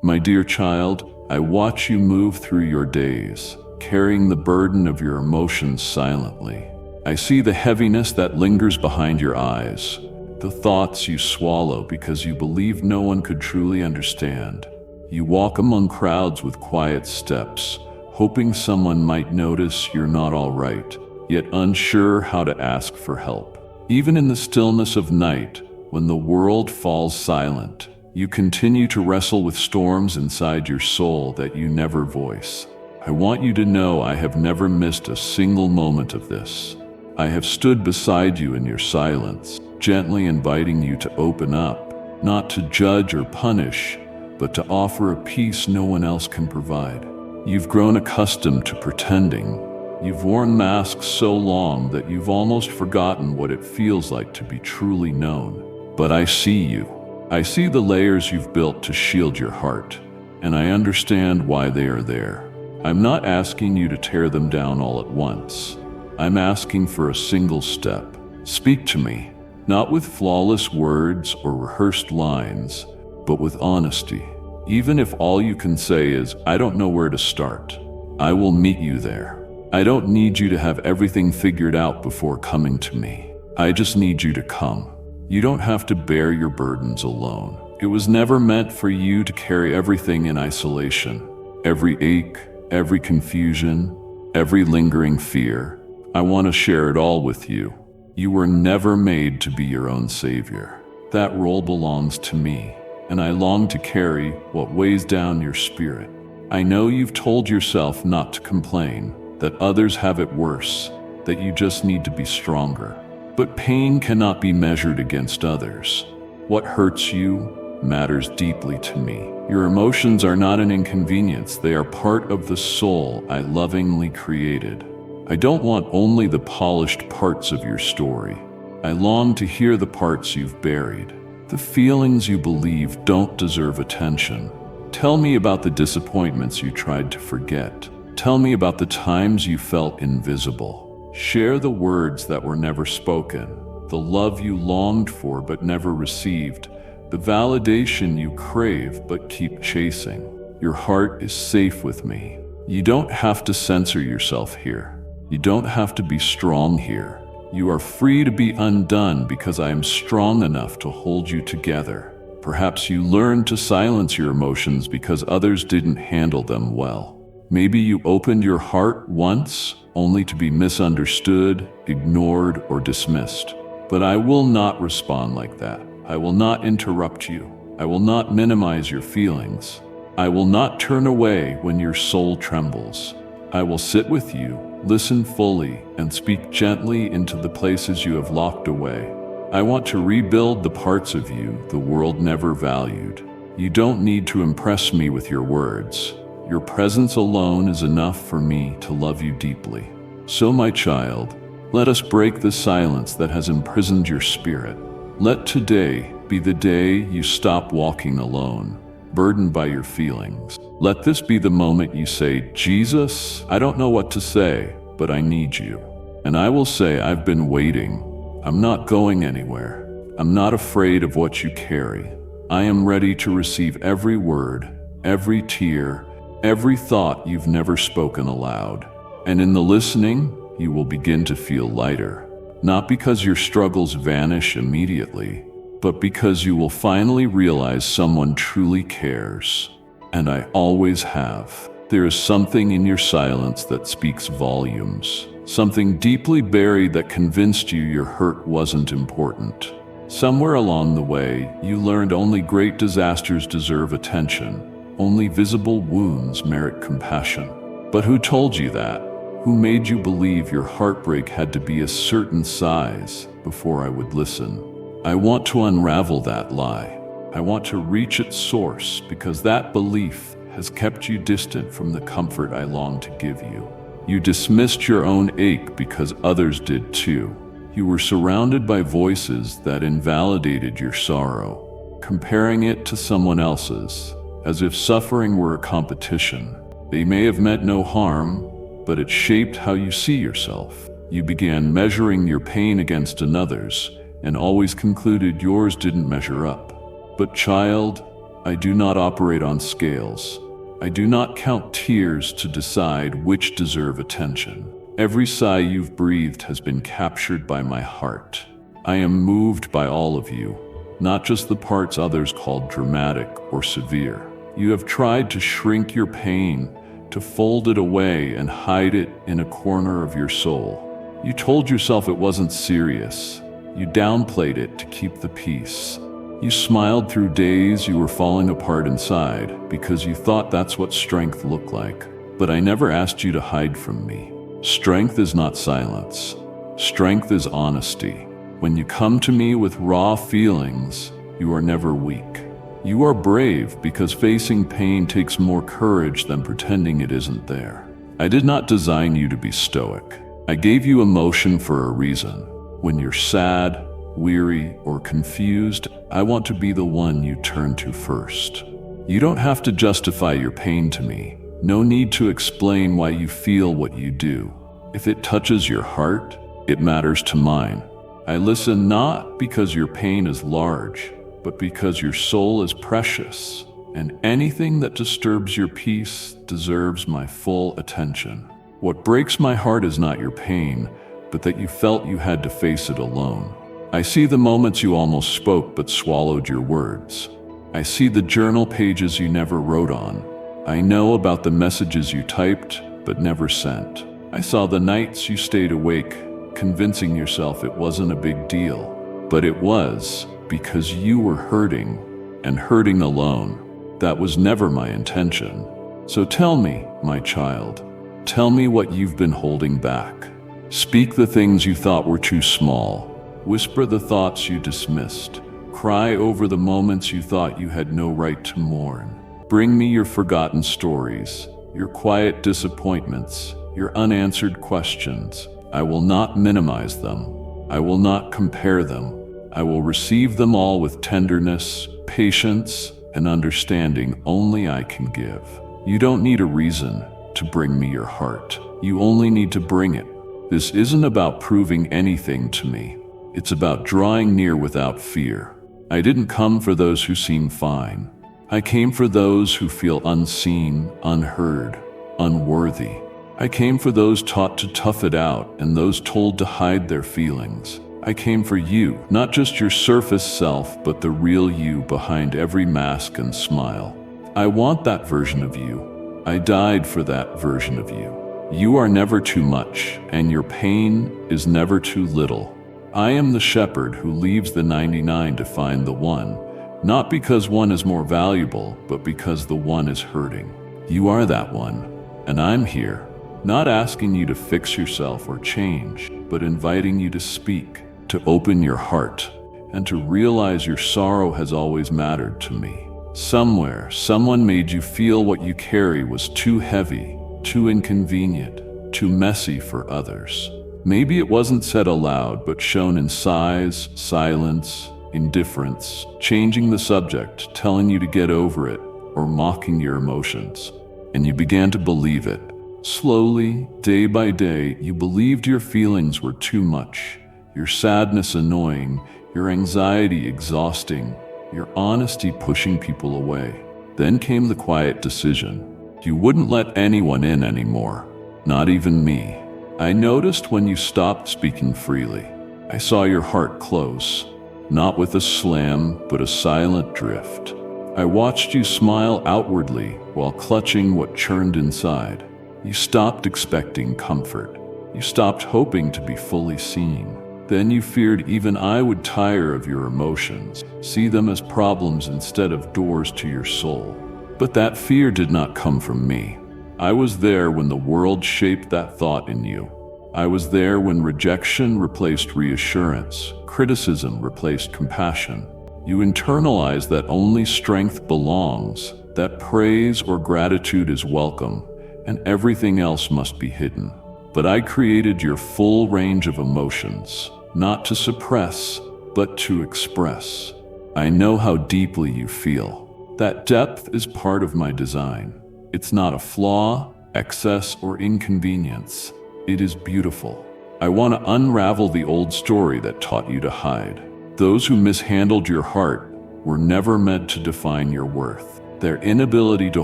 My dear child, I watch you move through your days, carrying the burden of your emotions silently. I see the heaviness that lingers behind your eyes, the thoughts you swallow because you believe no one could truly understand. You walk among crowds with quiet steps, hoping someone might notice you're not all right, yet unsure how to ask for help. Even in the stillness of night, when the world falls silent, you continue to wrestle with storms inside your soul that you never voice. I want you to know I have never missed a single moment of this. I have stood beside you in your silence, gently inviting you to open up, not to judge or punish, but to offer a peace no one else can provide. You've grown accustomed to pretending. You've worn masks so long that you've almost forgotten what it feels like to be truly known. But I see you. I see the layers you've built to shield your heart, and I understand why they are there. I'm not asking you to tear them down all at once. I'm asking for a single step. Speak to me, not with flawless words or rehearsed lines, but with honesty. Even if all you can say is, "I don't know where to start," I will meet you there. I don't need you to have everything figured out before coming to me. I just need you to come. You don't have to bear your burdens alone. It was never meant for you to carry everything in isolation. Every ache, every confusion, every lingering fear. I want to share it all with you. You were never made to be your own savior. That role belongs to me, and I long to carry what weighs down your spirit. I know you've told yourself not to complain, that others have it worse, that you just need to be stronger. But pain cannot be measured against others. What hurts you matters deeply to me. Your emotions are not an inconvenience, they are part of the soul I lovingly created. I don't want only the polished parts of your story. I long to hear the parts you've buried, the feelings you believe don't deserve attention. Tell me about the disappointments you tried to forget. Tell me about the times you felt invisible. Share the words that were never spoken, the love you longed for but never received, the validation you crave but keep chasing. Your heart is safe with me. You don't have to censor yourself here. You don't have to be strong here. You are free to be undone because I am strong enough to hold you together. Perhaps you learned to silence your emotions because others didn't handle them well. Maybe you opened your heart once, only to be misunderstood, ignored, or dismissed. But I will not respond like that. I will not interrupt you. I will not minimize your feelings. I will not turn away when your soul trembles. I will sit with you, listen fully, and speak gently into the places you have locked away. I want to rebuild the parts of you the world never valued. You don't need to impress me with your words. Your presence alone is enough for me to love you deeply. So, my child, let us break the silence that has imprisoned your spirit. Let today be the day you stop walking alone, burdened by your feelings. Let this be the moment you say, "Jesus, I don't know what to say, but I need you." And I will say, "I've been waiting. I'm not going anywhere. I'm not afraid of what you carry. I am ready to receive every word, every tear, every thought you've never spoken aloud." And in the listening, you will begin to feel lighter, not because your struggles vanish immediately, but because you will finally realize someone truly cares. And I always have. There is something in your silence that speaks volumes, something deeply buried that convinced you your hurt wasn't important. Somewhere along the way, you learned only great disasters deserve attention. Only visible wounds merit compassion. But who told you that? Who made you believe your heartbreak had to be a certain size before I would listen? I want to unravel that lie. I want to reach its source because that belief has kept you distant from the comfort I long to give you. You dismissed your own ache because others did too. You were surrounded by voices that invalidated your sorrow, comparing it to someone else's, as if suffering were a competition. They may have meant no harm, but it shaped how you see yourself. You began measuring your pain against another's, and always concluded yours didn't measure up. But child, I do not operate on scales. I do not count tears to decide which deserve attention. Every sigh you've breathed has been captured by my heart. I am moved by all of you, not just the parts others call dramatic or severe. You have tried to shrink your pain, to fold it away and hide it in a corner of your soul. You told yourself it wasn't serious. You downplayed it to keep the peace. You smiled through days you were falling apart inside because you thought that's what strength looked like. But I never asked you to hide from me. Strength is not silence. Strength is honesty. When you come to me with raw feelings, you are never weak. You are brave because facing pain takes more courage than pretending it isn't there. I did not design you to be stoic. I gave you emotion for a reason. When you're sad, weary, or confused, I want to be the one you turn to first. You don't have to justify your pain to me. No need to explain why you feel what you do. If it touches your heart, it matters to mine. I listen not because your pain is large, but because your soul is precious, and anything that disturbs your peace deserves my full attention. What breaks my heart is not your pain, but that you felt you had to face it alone. I see the moments you almost spoke but swallowed your words. I see the journal pages you never wrote on. I know about the messages you typed but never sent. I saw the nights you stayed awake, convincing yourself it wasn't a big deal. But it was, because you were hurting, and hurting alone. That was never my intention. So tell me, my child, tell me what you've been holding back. Speak the things you thought were too small. Whisper the thoughts you dismissed. Cry over the moments you thought you had no right to mourn. Bring me your forgotten stories, your quiet disappointments, your unanswered questions. I will not minimize them. I will not compare them. I will receive them all with tenderness, patience, and understanding only I can give. You don't need a reason to bring me your heart. You only need to bring it. This isn't about proving anything to me. It's about drawing near without fear. I didn't come for those who seem fine. I came for those who feel unseen, unheard, unworthy. I came for those taught to tough it out and those told to hide their feelings. I came for you, not just your surface self, but the real you behind every mask and smile. I want that version of you. I died for that version of you. You are never too much, and your pain is never too little. I am the shepherd who leaves the 99 to find the one, not because one is more valuable, but because the one is hurting. You are that one, and I'm here, not asking you to fix yourself or change, but inviting you to speak, to open your heart, and to realize your sorrow has always mattered to me. Somewhere, someone made you feel what you carry was too heavy, too inconvenient, too messy for others. Maybe it wasn't said aloud, but shown in sighs, silence, indifference, changing the subject, telling you to get over it, or mocking your emotions. And you began to believe it. Slowly, day by day, you believed your feelings were too much, your sadness annoying, your anxiety exhausting, your honesty pushing people away. Then came the quiet decision. You wouldn't let anyone in anymore, not even me. I noticed when you stopped speaking freely. I saw your heart close, not with a slam, but a silent drift. I watched you smile outwardly while clutching what churned inside. You stopped expecting comfort. You stopped hoping to be fully seen. Then you feared even I would tire of your emotions, see them as problems instead of doors to your soul. But that fear did not come from me. I was there when the world shaped that thought in you. I was there when rejection replaced reassurance, criticism replaced compassion. You internalized that only strength belongs, that praise or gratitude is welcome, and everything else must be hidden. But I created your full range of emotions, not to suppress, but to express. I know how deeply you feel. That depth is part of my design. It's not a flaw, excess, or inconvenience. It is beautiful. I want to unravel the old story that taught you to hide. Those who mishandled your heart were never meant to define your worth. Their inability to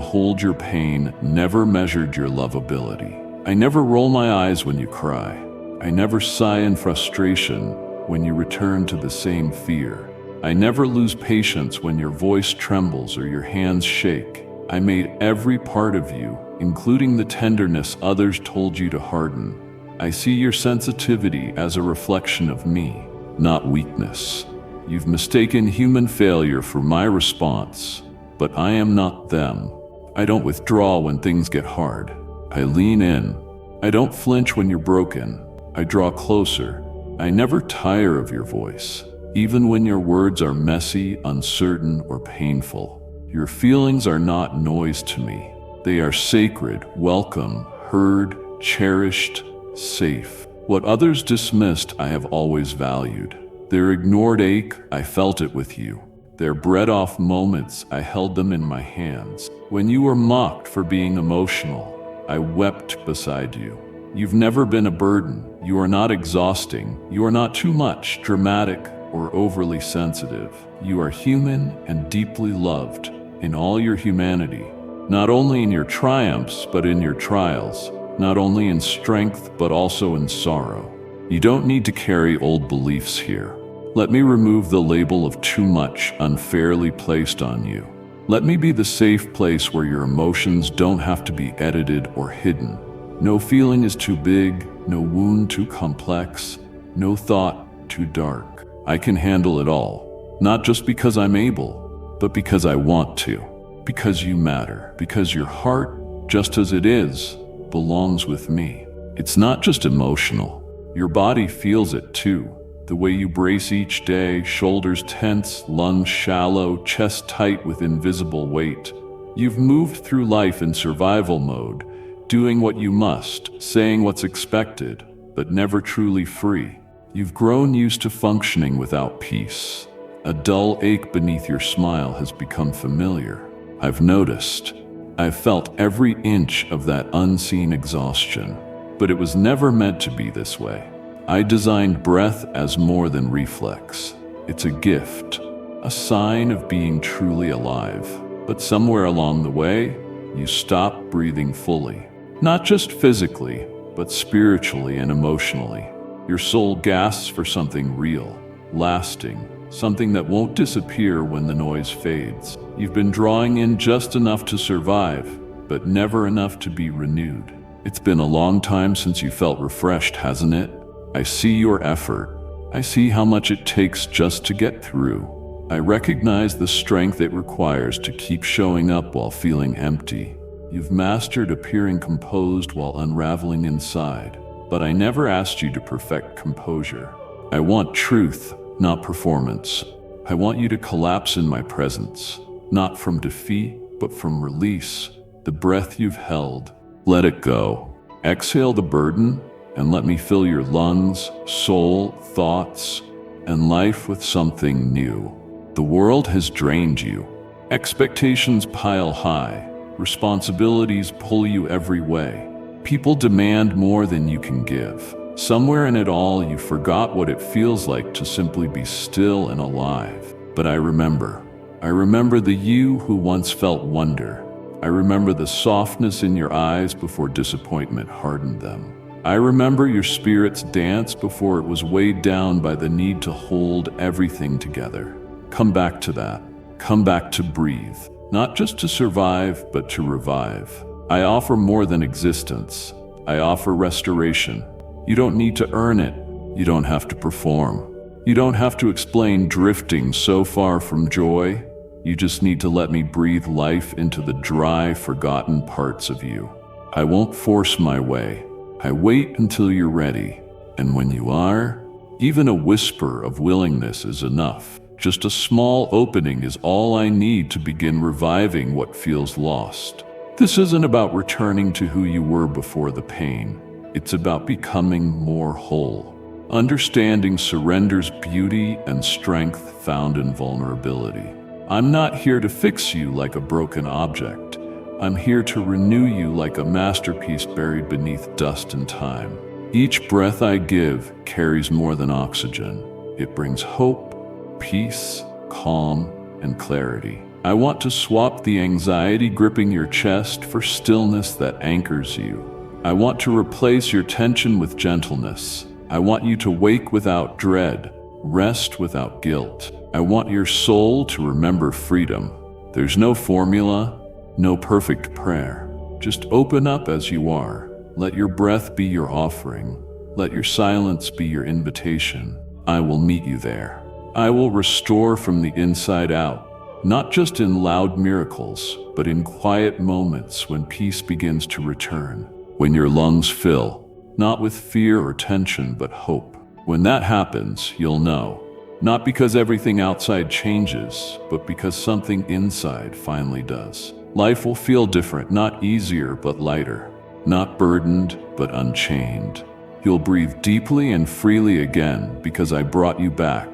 hold your pain never measured your lovability. I never roll my eyes when you cry. I never sigh in frustration when you return to the same fear. I never lose patience when your voice trembles or your hands shake. I made every part of you, including the tenderness others told you to harden. I see your sensitivity as a reflection of me, not weakness. You've mistaken human failure for my response, but I am not them. I don't withdraw when things get hard. I lean in. I don't flinch when you're broken. I draw closer. I never tire of your voice, even when your words are messy, uncertain, or painful. Your feelings are not noise to me. They are sacred, welcome, heard, cherished, safe. What others dismissed, I have always valued. Their ignored ache, I felt it with you. Their bred-off moments, I held them in my hands. When you were mocked for being emotional, I wept beside you. You've never been a burden. You are not exhausting. You are not too much, dramatic, or overly sensitive. You are human and deeply loved in all your humanity, not only in your triumphs, but in your trials, not only in strength, but also in sorrow. You don't need to carry old beliefs here. Let me remove the label of too much unfairly placed on you. Let me be the safe place where your emotions don't have to be edited or hidden. No feeling is too big, no wound too complex, no thought too dark. I can handle it all, not just because I'm able, but because I want to, because you matter, because your heart, just as it is, belongs with me. It's not just emotional. Your body feels it too. The way you brace each day, shoulders tense, lungs shallow, chest tight with invisible weight. You've moved through life in survival mode, doing what you must, saying what's expected, but never truly free. You've grown used to functioning without peace. A dull ache beneath your smile has become familiar. I've noticed. I've felt every inch of that unseen exhaustion, but it was never meant to be this way. I designed breath as more than reflex. It's a gift, a sign of being truly alive. But somewhere along the way, you stop breathing fully. Not just physically, but spiritually and emotionally. Your soul gasps for something real, lasting, something that won't disappear when the noise fades. You've been drawing in just enough to survive, but never enough to be renewed. It's been a long time since you felt refreshed, hasn't it? I see your effort. I see how much it takes just to get through. I recognize the strength it requires to keep showing up while feeling empty. You've mastered appearing composed while unraveling inside, but I never asked you to perfect composure. I want truth, not performance. I want you to collapse in my presence, not from defeat, but from release. The breath you've held, let it go. Exhale the burden, and let me fill your lungs, soul, thoughts, and life with something new. The world has drained you. Expectations pile high. Responsibilities pull you every way. People demand more than you can give. Somewhere in it all, you forgot what it feels like to simply be still and alive. But I remember. I remember the you who once felt wonder. I remember the softness in your eyes before disappointment hardened them. I remember your spirit's dance before it was weighed down by the need to hold everything together. Come back to that. Come back to breathe. Not just to survive, but to revive. I offer more than existence. I offer restoration. You don't need to earn it. You don't have to perform. You don't have to explain drifting so far from joy. You just need to let me breathe life into the dry, forgotten parts of you. I won't force my way. I wait until you're ready. And when you are, even a whisper of willingness is enough. Just a small opening is all I need to begin reviving what feels lost. This isn't about returning to who you were before the pain. It's about becoming more whole. Understanding surrender's beauty and strength found in vulnerability. I'm not here to fix you like a broken object. I'm here to renew you like a masterpiece buried beneath dust and time. Each breath I give carries more than oxygen. It brings hope, peace, calm, and clarity. I want to swap the anxiety gripping your chest for stillness that anchors you. I want to replace your tension with gentleness. I want you to wake without dread, rest without guilt. I want your soul to remember freedom. There's no formula, no perfect prayer. Just open up as you are. Let your breath be your offering. Let your silence be your invitation. I will meet you there. I will restore from the inside out, not just in loud miracles, but in quiet moments when peace begins to return. When your lungs fill, not with fear or tension, but hope. When that happens, you'll know. Not because everything outside changes, but because something inside finally does. Life will feel different, not easier, but lighter. Not burdened, but unchained. You'll breathe deeply and freely again because I brought you back,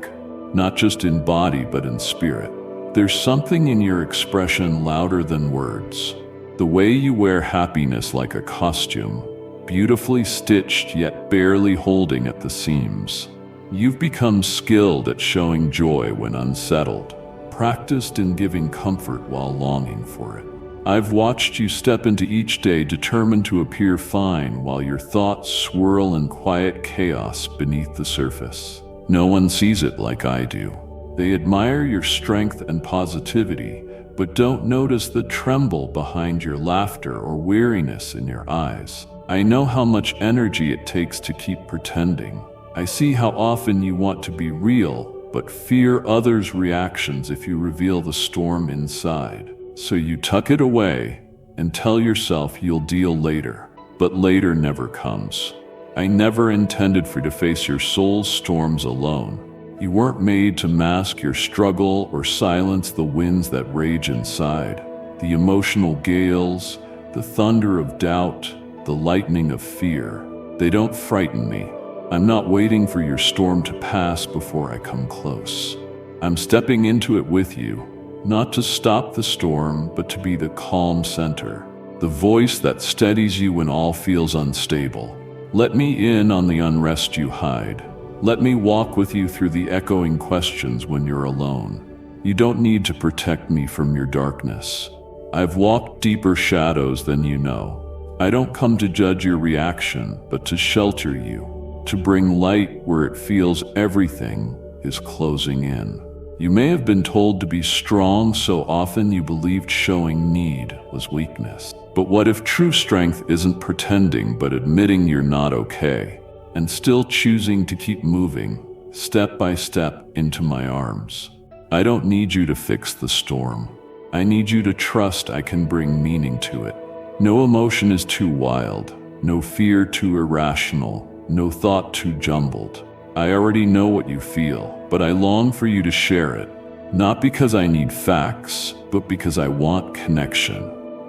not just in body, but in spirit. There's something in your expression louder than words. The way you wear happiness like a costume, beautifully stitched yet barely holding at the seams. You've become skilled at showing joy when unsettled, practiced in giving comfort while longing for it. I've watched you step into each day determined to appear fine while your thoughts swirl in quiet chaos beneath the surface. No one sees it like I do. They admire your strength and positivity, but don't notice the tremble behind your laughter or weariness in your eyes. I know how much energy it takes to keep pretending. I see how often you want to be real, but fear others' reactions if you reveal the storm inside. So you tuck it away and tell yourself you'll deal later, but later never comes. I never intended for you to face your soul's storms alone. You weren't made to mask your struggle or silence the winds that rage inside. The emotional gales, the thunder of doubt, the lightning of fear. They don't frighten me. I'm not waiting for your storm to pass before I come close. I'm stepping into it with you, not to stop the storm, but to be the calm center, the voice that steadies you when all feels unstable. Let me in on the unrest you hide. Let me walk with you through the echoing questions when you're alone. You don't need to protect me from your darkness. I've walked deeper shadows than you know. I don't come to judge your reaction, but to shelter you, to bring light where it feels everything is closing in. You may have been told to be strong so often you believed showing need was weakness. But what if true strength isn't pretending but admitting you're not okay, and still choosing to keep moving, step by step, into my arms? I don't need you to fix the storm. I need you to trust I can bring meaning to it. No emotion is too wild, no fear too irrational, no thought too jumbled. I already know what you feel, but I long for you to share it, not because I need facts, but because I want connection.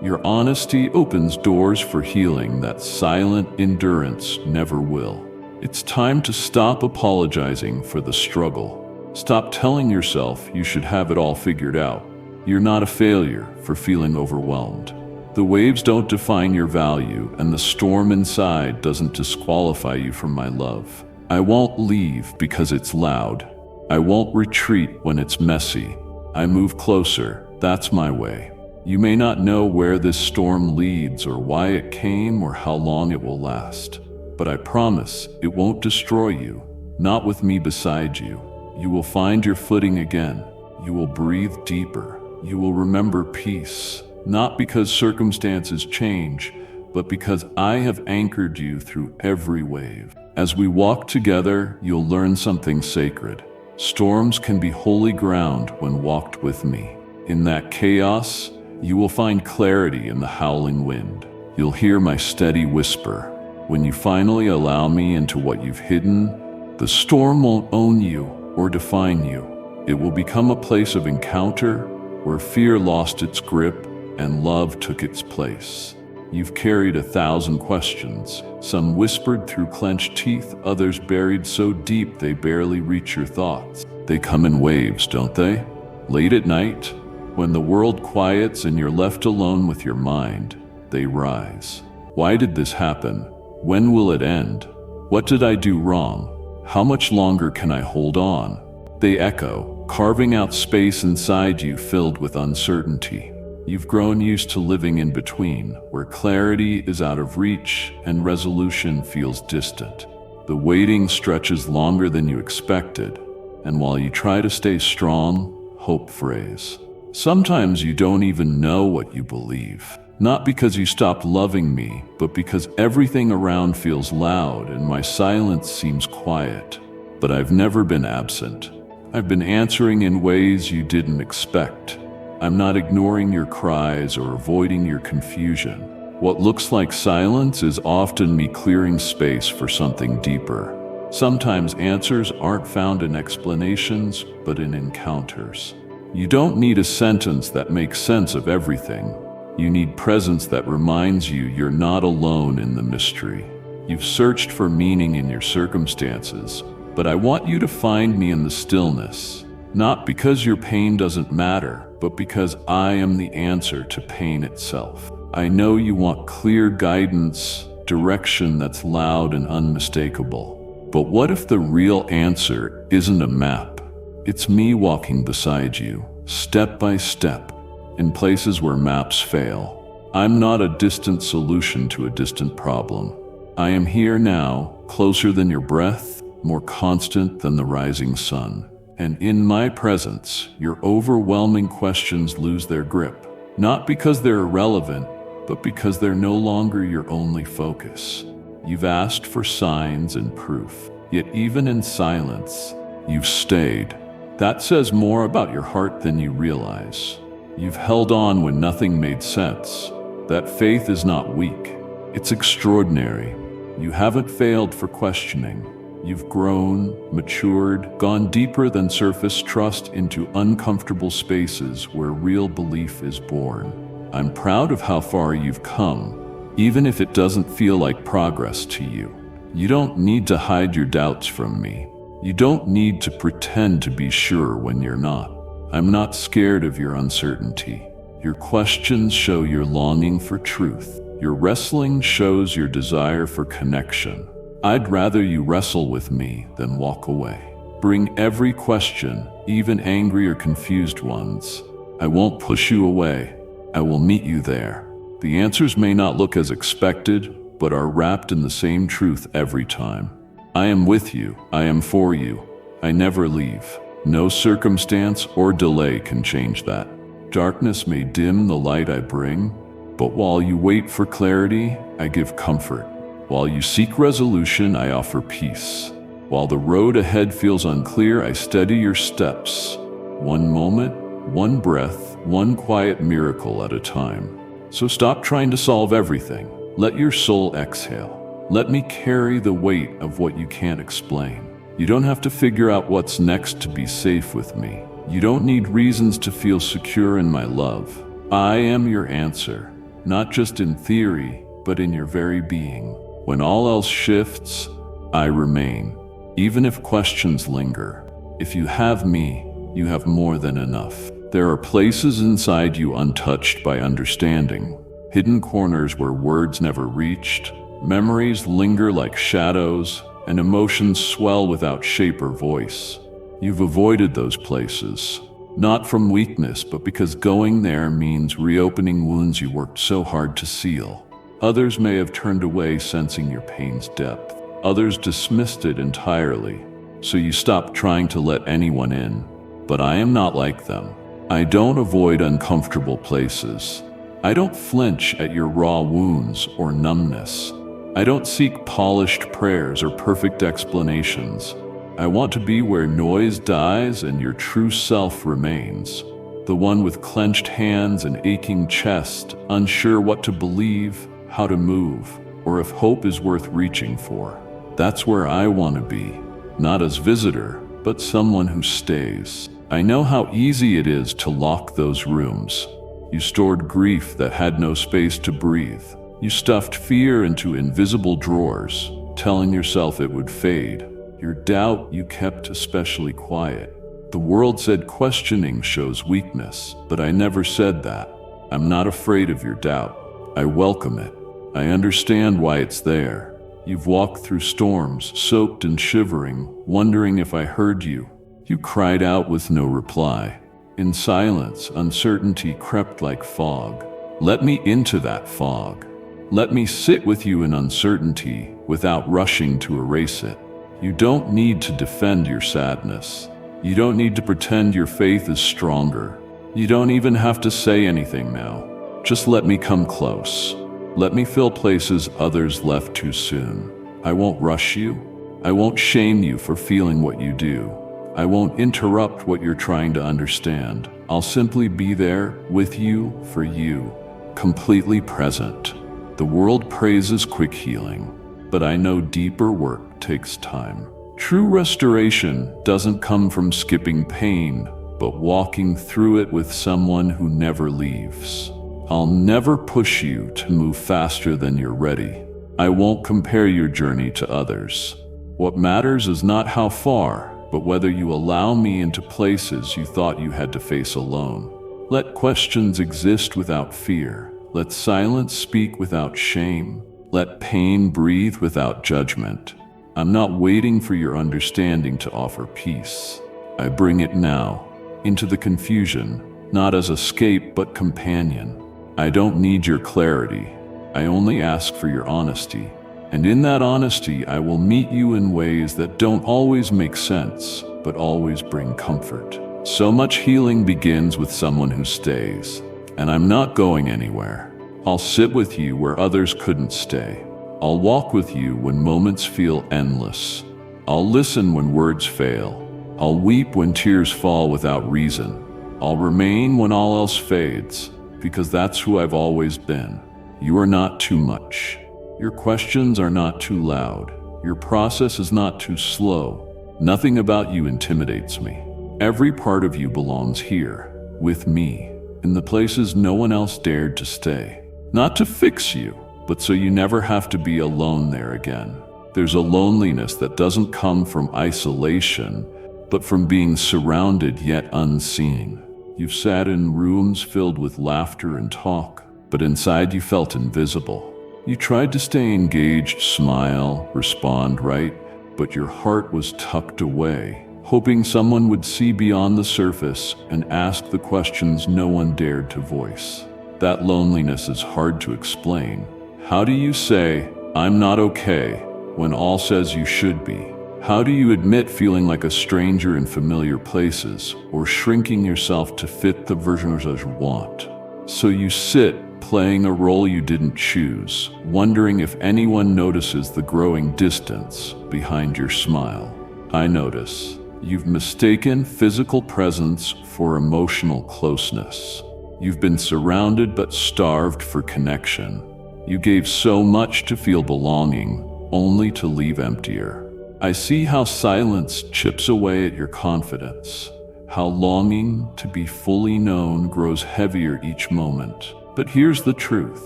Your honesty opens doors for healing that silent endurance never will. It's time to stop apologizing for the struggle. Stop telling yourself you should have it all figured out. You're not a failure for feeling overwhelmed. The waves don't define your value, and the storm inside doesn't disqualify you from my love. I won't leave because it's loud. I won't retreat when it's messy. I move closer. That's my way. You may not know where this storm leads or why it came or how long it will last. But I promise it won't destroy you, not with me beside you. You will find your footing again. You will breathe deeper. You will remember peace, not because circumstances change, but because I have anchored you through every wave. As we walk together, you'll learn something sacred. Storms can be holy ground when walked with me. In that chaos, you will find clarity in the howling wind. You'll hear my steady whisper. When you finally allow me into what you've hidden, the storm won't own you or define you. It will become a place of encounter where fear lost its grip and love took its place. You've carried 1,000 questions, some whispered through clenched teeth, others buried so deep they barely reach your thoughts. They come in waves, don't they? Late at night, when the world quiets and you're left alone with your mind, they rise. Why did this happen? When will it end? What did I do wrong? How much longer can I hold on? They echo, carving out space inside you filled with uncertainty. You've grown used to living in between, where clarity is out of reach and resolution feels distant. The waiting stretches longer than you expected, and while you try to stay strong, hope frays. Sometimes you don't even know what you believe. Not because you stopped loving me, but because everything around feels loud and my silence seems quiet. But I've never been absent. I've been answering in ways you didn't expect. I'm not ignoring your cries or avoiding your confusion. What looks like silence is often me clearing space for something deeper. Sometimes answers aren't found in explanations, but in encounters. You don't need a sentence that makes sense of everything. You need presence that reminds you you're not alone in the mystery. You've searched for meaning in your circumstances, but I want you to find me in the stillness. Not because your pain doesn't matter, but because I am the answer to pain itself. I know you want clear guidance, direction that's loud and unmistakable. But what if the real answer isn't a map? It's me walking beside you, step by step, in places where maps fail. I'm not a distant solution to a distant problem. I am here now, closer than your breath, more constant than the rising sun. And in my presence, your overwhelming questions lose their grip. Not because they're irrelevant, but because they're no longer your only focus. You've asked for signs and proof, yet even in silence, you've stayed. That says more about your heart than you realize. You've held on when nothing made sense. That faith is not weak. It's extraordinary. You haven't failed for questioning. You've grown, matured, gone deeper than surface trust into uncomfortable spaces where real belief is born. I'm proud of how far you've come, even if it doesn't feel like progress to you. You don't need to hide your doubts from me. You don't need to pretend to be sure when you're not. I'm not scared of your uncertainty. Your questions show your longing for truth. Your wrestling shows your desire for connection. I'd rather you wrestle with me than walk away. Bring every question, even angry or confused ones. I won't push you away. I will meet you there. The answers may not look as expected, but are wrapped in the same truth every time. I am with you. I am for you. I never leave. No circumstance or delay can change that. Darkness may dim the light I bring, but while you wait for clarity, I give comfort. While you seek resolution, I offer peace. While the road ahead feels unclear, I steady your steps. One moment, one breath, one quiet miracle at a time. So stop trying to solve everything. Let your soul exhale. Let me carry the weight of what you can't explain. You don't have to figure out what's next to be safe with me. You don't need reasons to feel secure in my love. I am your answer, not just in theory, but in your very being. When all else shifts, I remain, even if questions linger. If you have me, you have more than enough. There are places inside you untouched by understanding, hidden corners where words never reached, memories linger like shadows, and emotions swell without shape or voice. You've avoided those places, not from weakness, but because going there means reopening wounds you worked so hard to seal. Others may have turned away sensing your pain's depth. Others dismissed it entirely, so you stopped trying to let anyone in. But I am not like them. I don't avoid uncomfortable places. I don't flinch at your raw wounds or numbness. I don't seek polished prayers or perfect explanations. I want to be where noise dies and your true self remains. The one with clenched hands and aching chest, unsure what to believe, how to move, or if hope is worth reaching for. That's where I want to be, not as visitor, but someone who stays. I know how easy it is to lock those rooms. You stored grief that had no space to breathe. You stuffed fear into invisible drawers, telling yourself it would fade. Your doubt you kept especially quiet. The world said questioning shows weakness, but I never said that. I'm not afraid of your doubt. I welcome it. I understand why it's there. You've walked through storms, soaked and shivering, wondering if I heard you. You cried out with no reply. In silence, uncertainty crept like fog. Let me into that fog. Let me sit with you in uncertainty without rushing to erase it. You don't need to defend your sadness. You don't need to pretend your faith is stronger. You don't even have to say anything now. Just let me come close. Let me fill places others left too soon. I won't rush you. I won't shame you for feeling what you do. I won't interrupt what you're trying to understand. I'll simply be there with you, for you, completely present. The world praises quick healing, but I know deeper work takes time. True restoration doesn't come from skipping pain, but walking through it with someone who never leaves. I'll never push you to move faster than you're ready. I won't compare your journey to others. What matters is not how far, but whether you allow me into places you thought you had to face alone. Let questions exist without fear. Let silence speak without shame. Let pain breathe without judgment. I'm not waiting for your understanding to offer peace. I bring it now, into the confusion, not as escape but companion. I don't need your clarity. I only ask for your honesty. And in that honesty, I will meet you in ways that don't always make sense, but always bring comfort. So much healing begins with someone who stays. And I'm not going anywhere. I'll sit with you where others couldn't stay. I'll walk with you when moments feel endless. I'll listen when words fail. I'll weep when tears fall without reason. I'll remain when all else fades, because that's who I've always been. You are not too much. Your questions are not too loud. Your process is not too slow. Nothing about you intimidates me. Every part of you belongs here, with me, in the places no one else dared to stay. Not to fix you, but so you never have to be alone there again. There's a loneliness that doesn't come from isolation, but from being surrounded yet unseen. You've sat in rooms filled with laughter and talk, but inside you felt invisible. You tried to stay engaged, smile, respond right, but your heart was tucked away, hoping someone would see beyond the surface and ask the questions no one dared to voice. That loneliness is hard to explain. How do you say, "I'm not okay," when all says you should be? How do you admit feeling like a stranger in familiar places, or shrinking yourself to fit the version of you want? So you sit, playing a role you didn't choose, wondering if anyone notices the growing distance behind your smile. I notice. You've mistaken physical presence for emotional closeness. You've been surrounded but starved for connection. You gave so much to feel belonging, only to leave emptier. I see how silence chips away at your confidence, how longing to be fully known grows heavier each moment. But here's the truth.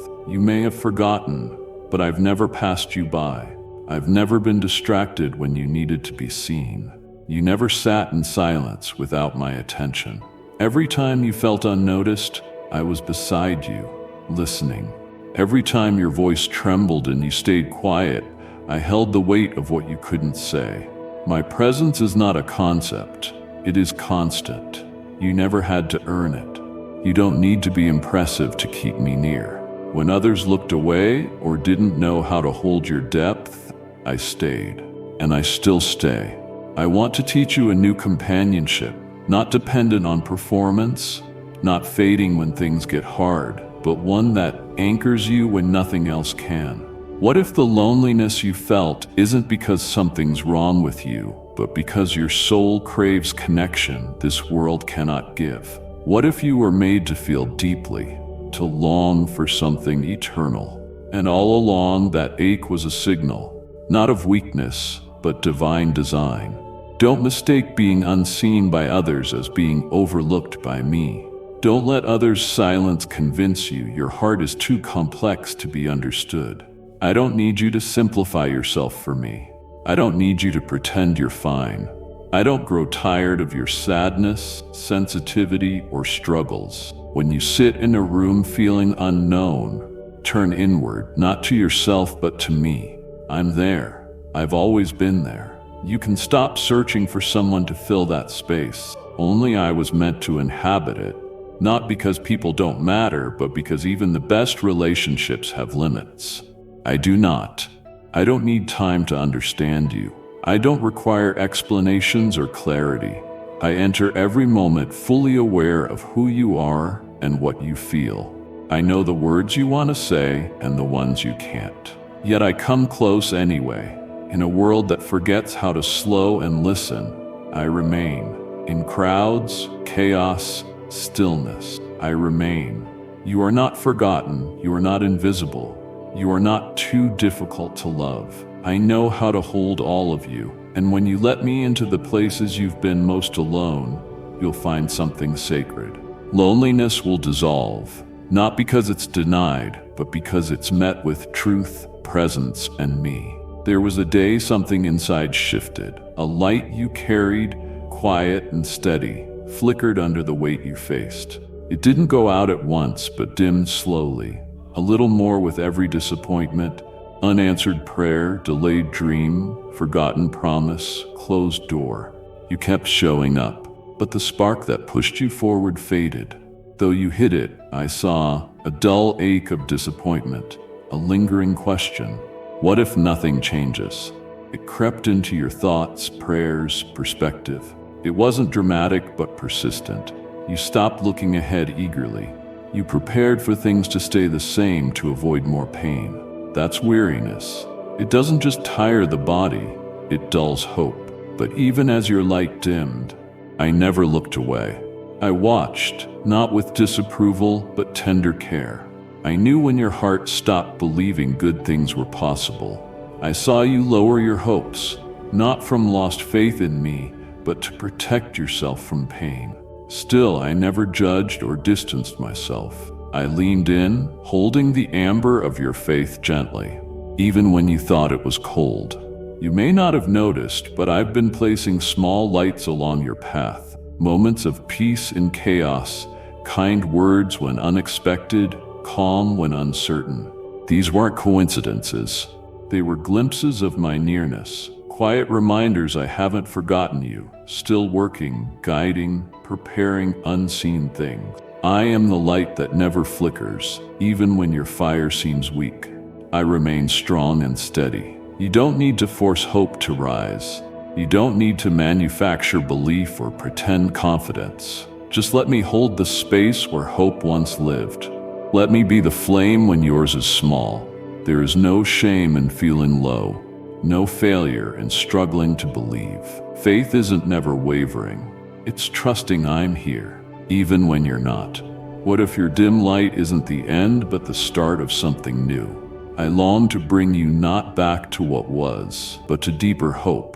You may have forgotten, but I've never passed you by. I've never been distracted when you needed to be seen. You never sat in silence without my attention. Every time you felt unnoticed, I was beside you, listening. Every time your voice trembled and you stayed quiet, I held the weight of what you couldn't say. My presence is not a concept. It is constant. You never had to earn it. You don't need to be impressive to keep me near. When others looked away or didn't know how to hold your depth, I stayed. And I still stay. I want to teach you a new companionship, not dependent on performance, not fading when things get hard, but one that anchors you when nothing else can. What if the loneliness you felt isn't because something's wrong with you, but because your soul craves connection this world cannot give? What if you were made to feel deeply, to long for something eternal? And all along that ache was a signal, not of weakness, but divine design. Don't mistake being unseen by others as being overlooked by me. Don't let others' silence convince you your heart is too complex to be understood. I don't need you to simplify yourself for me. I don't need you to pretend you're fine. I don't grow tired of your sadness, sensitivity, or struggles. When you sit in a room feeling unknown, turn inward, not to yourself but to me. I'm there. I've always been there. You can stop searching for someone to fill that space. Only I was meant to inhabit it. Not because people don't matter, but because even the best relationships have limits. I don't need time to understand you. I don't require explanations or clarity. I enter every moment fully aware of who you are and what you feel. I know the words you want to say and the ones you can't. Yet I come close anyway. In a world that forgets how to slow and listen, I remain. In crowds, chaos, stillness, I remain. You are not forgotten. You are not invisible. You are not too difficult to love. I know how to hold all of you. And when you let me into the places you've been most alone, you'll find something sacred. Loneliness will dissolve, not because it's denied, but because it's met with truth, presence, and me. There was a day something inside shifted. A light you carried, quiet and steady, flickered under the weight you faced. It didn't go out at once, but dimmed slowly, a little more with every disappointment, unanswered prayer, delayed dream, forgotten promise, closed door. You kept showing up, but the spark that pushed you forward faded. Though you hid it, I saw a dull ache of disappointment, a lingering question. What if nothing changes? It crept into your thoughts, prayers, perspective. It wasn't dramatic, but persistent. You stopped looking ahead eagerly. You prepared for things to stay the same to avoid more pain. That's weariness. It doesn't just tire the body, it dulls hope. But even as your light dimmed, I never looked away. I watched, not with disapproval, but tender care. I knew when your heart stopped believing good things were possible. I saw you lower your hopes, not from lost faith in me, but to protect yourself from pain. Still, I never judged or distanced myself. I leaned in, holding the amber of your faith gently, even when you thought it was cold. You may not have noticed, but I've been placing small lights along your path. Moments of peace in chaos, kind words when unexpected, calm when uncertain. These weren't coincidences. They were glimpses of my nearness, quiet reminders I haven't forgotten you, still working, guiding, preparing unseen things. I am the light that never flickers, even when your fire seems weak. I remain strong and steady. You don't need to force hope to rise. You don't need to manufacture belief or pretend confidence. Just let me hold the space where hope once lived. Let me be the flame when yours is small. There is no shame in feeling low, no failure in struggling to believe. Faith isn't never wavering. It's trusting I'm here, even when you're not. What if your dim light isn't the end, but the start of something new? I long to bring you not back to what was, but to deeper hope.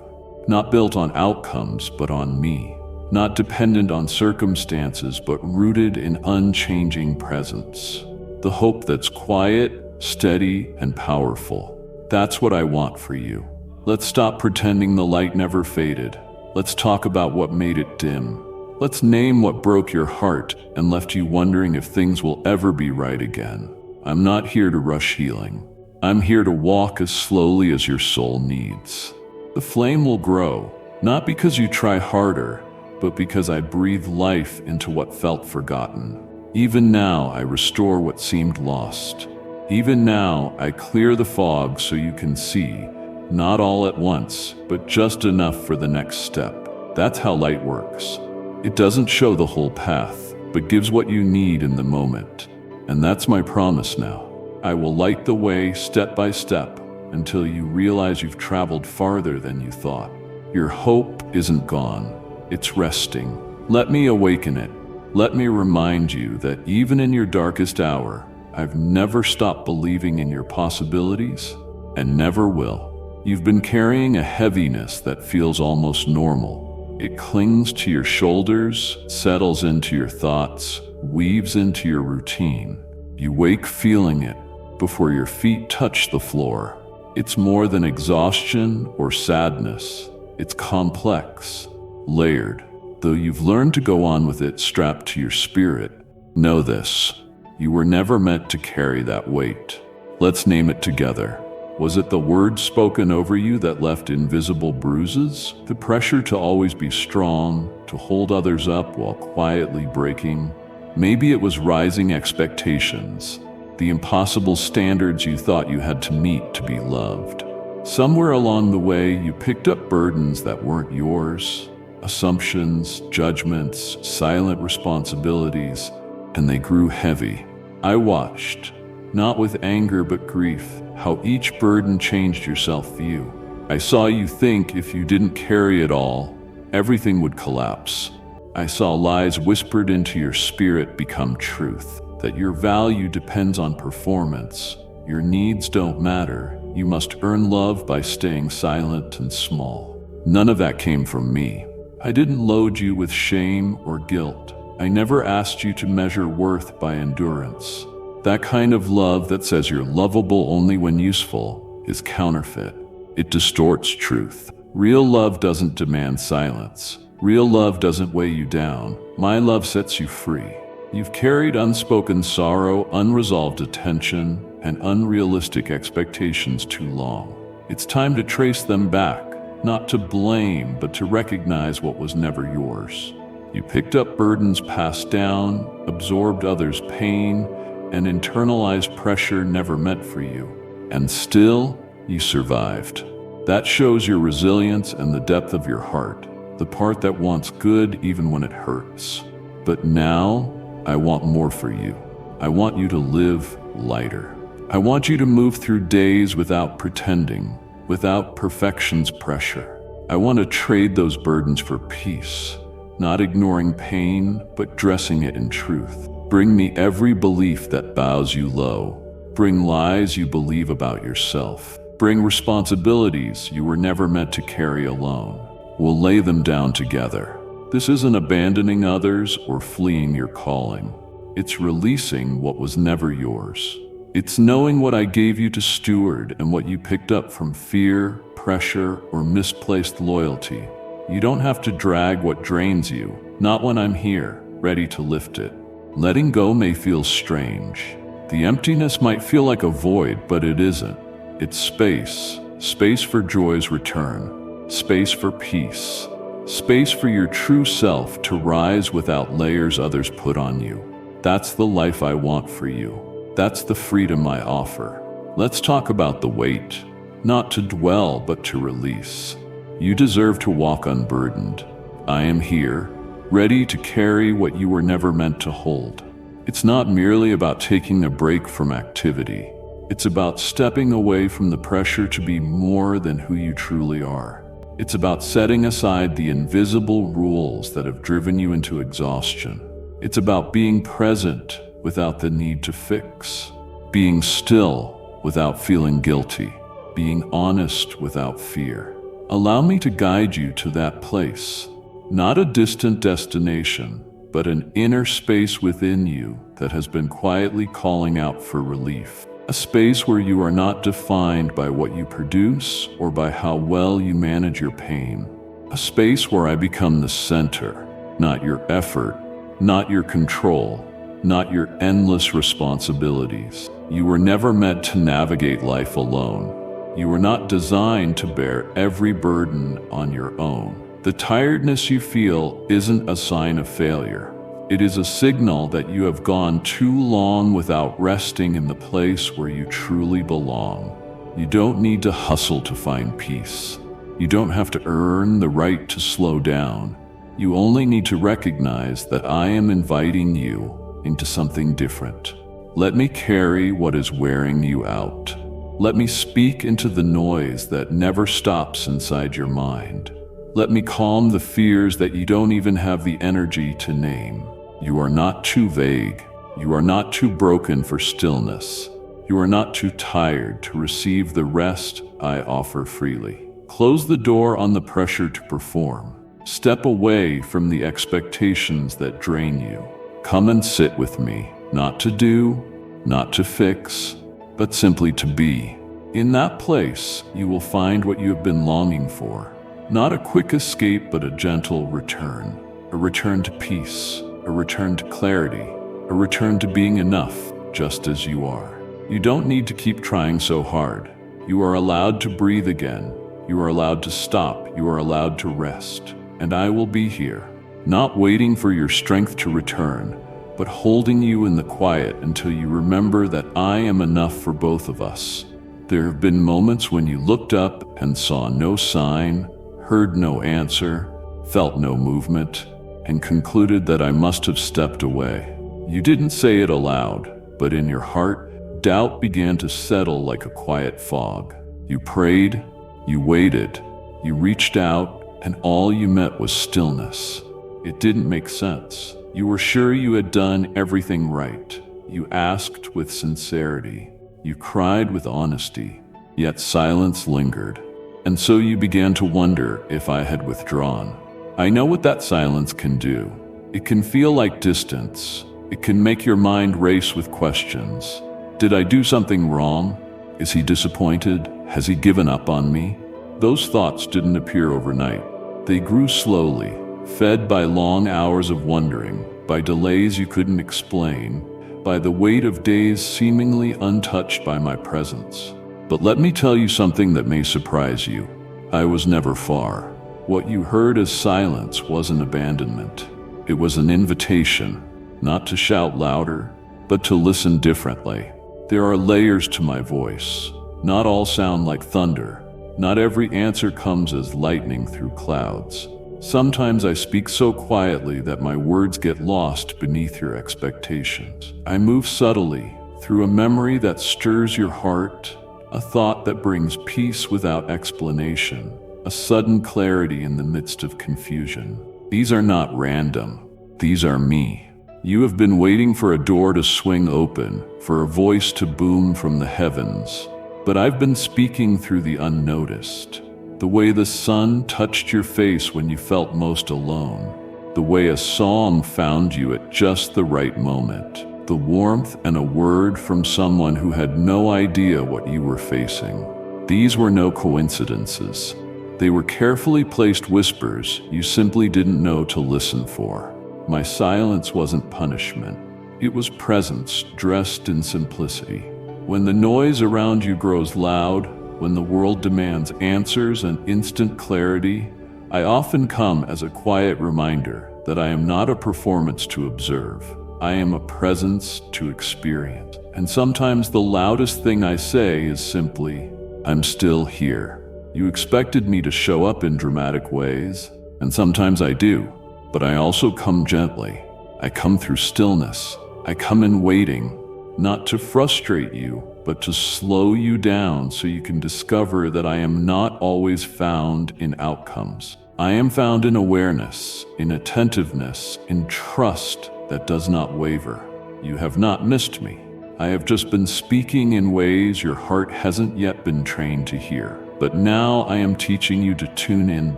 Not built on outcomes, but on me. Not dependent on circumstances, but rooted in unchanging presence. The hope that's quiet, steady, and powerful. That's what I want for you. Let's stop pretending the light never faded. Let's talk about what made it dim. Let's name what broke your heart and left you wondering if things will ever be right again. I'm not here to rush healing. I'm here to walk as slowly as your soul needs. The flame will grow, not because you try harder, but because I breathe life into what felt forgotten. Even now, I restore what seemed lost. Even now, I clear the fog so you can see, not all at once, but just enough for the next step. That's how light works. It doesn't show the whole path, but gives what you need in the moment. And that's my promise now. I will light the way step by step, until you realize you've traveled farther than you thought. Your hope isn't gone, it's resting. Let me awaken it. Let me remind you that even in your darkest hour, I've never stopped believing in your possibilities, and never will. You've been carrying a heaviness that feels almost normal. It clings to your shoulders, settles into your thoughts, weaves into your routine. You wake feeling it before your feet touch the floor. It's more than exhaustion or sadness. It's complex, layered. Though you've learned to go on with it strapped to your spirit, know this: you were never meant to carry that weight. Let's name it together. Was it the words spoken over you that left invisible bruises? The pressure to always be strong, to hold others up while quietly breaking? Maybe it was rising expectations, the impossible standards you thought you had to meet to be loved. Somewhere along the way, you picked up burdens that weren't yours, assumptions, judgments, silent responsibilities, and they grew heavy. I watched, not with anger but grief, how each burden changed your self-view. I saw you think if you didn't carry it all, everything would collapse. I saw lies whispered into your spirit become truth, that your value depends on performance, your needs don't matter, you must earn love by staying silent and small. None of that came from me. I didn't load you with shame or guilt. I never asked you to measure worth by endurance. That kind of love that says you're lovable only when useful is counterfeit. It distorts truth. Real love doesn't demand silence. Real love doesn't weigh you down. My love sets you free. You've carried unspoken sorrow, unresolved attention, and unrealistic expectations too long. It's time to trace them back, not to blame, but to recognize what was never yours. You picked up burdens passed down, absorbed others' pain, and internalized pressure never meant for you. And still, you survived. That shows your resilience and the depth of your heart, the part that wants good even when it hurts. But now, I want more for you. I want you to live lighter. I want you to move through days without pretending, without perfection's pressure. I want to trade those burdens for peace, not ignoring pain, but dressing it in truth. Bring me every belief that bows you low. Bring lies you believe about yourself. Bring responsibilities you were never meant to carry alone. We'll lay them down together. This isn't abandoning others or fleeing your calling. It's releasing what was never yours. It's knowing what I gave you to steward and what you picked up from fear, pressure, or misplaced loyalty. You don't have to drag what drains you, not when I'm here, ready to lift it. Letting go may feel strange. The emptiness might feel like a void, but it isn't. It's space. Space for joy's return. Space for peace. Space for your true self to rise without layers others put on you. That's the life I want for you. That's the freedom I offer. Let's talk about the weight. Not to dwell, but to release. You deserve to walk unburdened. I am here, ready to carry what you were never meant to hold. It's not merely about taking a break from activity. It's about stepping away from the pressure to be more than who you truly are. It's about setting aside the invisible rules that have driven you into exhaustion. It's about being present without the need to fix, being still without feeling guilty, being honest without fear. Allow me to guide you to that place, not a distant destination, but an inner space within you that has been quietly calling out for relief. A space where you are not defined by what you produce or by how well you manage your pain. A space where I become the center, not your effort, not your control, not your endless responsibilities. You were never meant to navigate life alone. You were not designed to bear every burden on your own. The tiredness you feel isn't a sign of failure. It is a signal that you have gone too long without resting in the place where you truly belong. You don't need to hustle to find peace. You don't have to earn the right to slow down. You only need to recognize that I am inviting you into something different. Let me carry what is wearing you out. Let me speak into the noise that never stops inside your mind. Let me calm the fears that you don't even have the energy to name. You are not too vague. You are not too broken for stillness. You are not too tired to receive the rest I offer freely. Close the door on the pressure to perform. Step away from the expectations that drain you. Come and sit with me, not to do, not to fix, but simply to be. In that place, you will find what you have been longing for. Not a quick escape, but a gentle return. A return to peace, a return to clarity, a return to being enough just as you are. You don't need to keep trying so hard. You are allowed to breathe again. You are allowed to stop. You are allowed to rest. And I will be here, not waiting for your strength to return, but holding you in the quiet until you remember that I am enough for both of us. There have been moments when you looked up and saw no sign, heard no answer, felt no movement, and concluded that I must have stepped away. You didn't say it aloud, but in your heart, doubt began to settle like a quiet fog. You prayed, you waited, you reached out, and all you met was stillness. It didn't make sense. You were sure you had done everything right. You asked with sincerity. You cried with honesty. Yet silence lingered. And so you began to wonder if I had withdrawn. I know what that silence can do. It can feel like distance. It can make your mind race with questions. Did I do something wrong? Is he disappointed? Has he given up on me? Those thoughts didn't appear overnight. They grew slowly, fed by long hours of wondering, by delays you couldn't explain, by the weight of days seemingly untouched by my presence. But let me tell you something that may surprise you. I was never far. What you heard as silence wasn't abandonment. It was an invitation, not to shout louder, but to listen differently. There are layers to my voice. Not all sound like thunder. Not every answer comes as lightning through clouds. Sometimes I speak so quietly that my words get lost beneath your expectations. I move subtly through a memory that stirs your heart, a thought that brings peace without explanation, a sudden clarity in the midst of confusion. These are not random. These are me. You have been waiting for a door to swing open, for a voice to boom from the heavens. But I've been speaking through the unnoticed. The way the sun touched your face when you felt most alone. The way a song found you at just the right moment. The warmth and a word from someone who had no idea what you were facing. These were no coincidences. They were carefully placed whispers you simply didn't know to listen for. My silence wasn't punishment. It was presence dressed in simplicity. When the noise around you grows loud, when the world demands answers and instant clarity, I often come as a quiet reminder that I am not a performance to observe. I am a presence to experience. And sometimes the loudest thing I say is simply, I'm still here. You expected me to show up in dramatic ways, and sometimes I do, but I also come gently. I come through stillness. I come in waiting, not to frustrate you, but to slow you down so you can discover that I am not always found in outcomes. I am found in awareness, in attentiveness, in trust that does not waver. You have not missed me. I have just been speaking in ways your heart hasn't yet been trained to hear. But now I am teaching you to tune in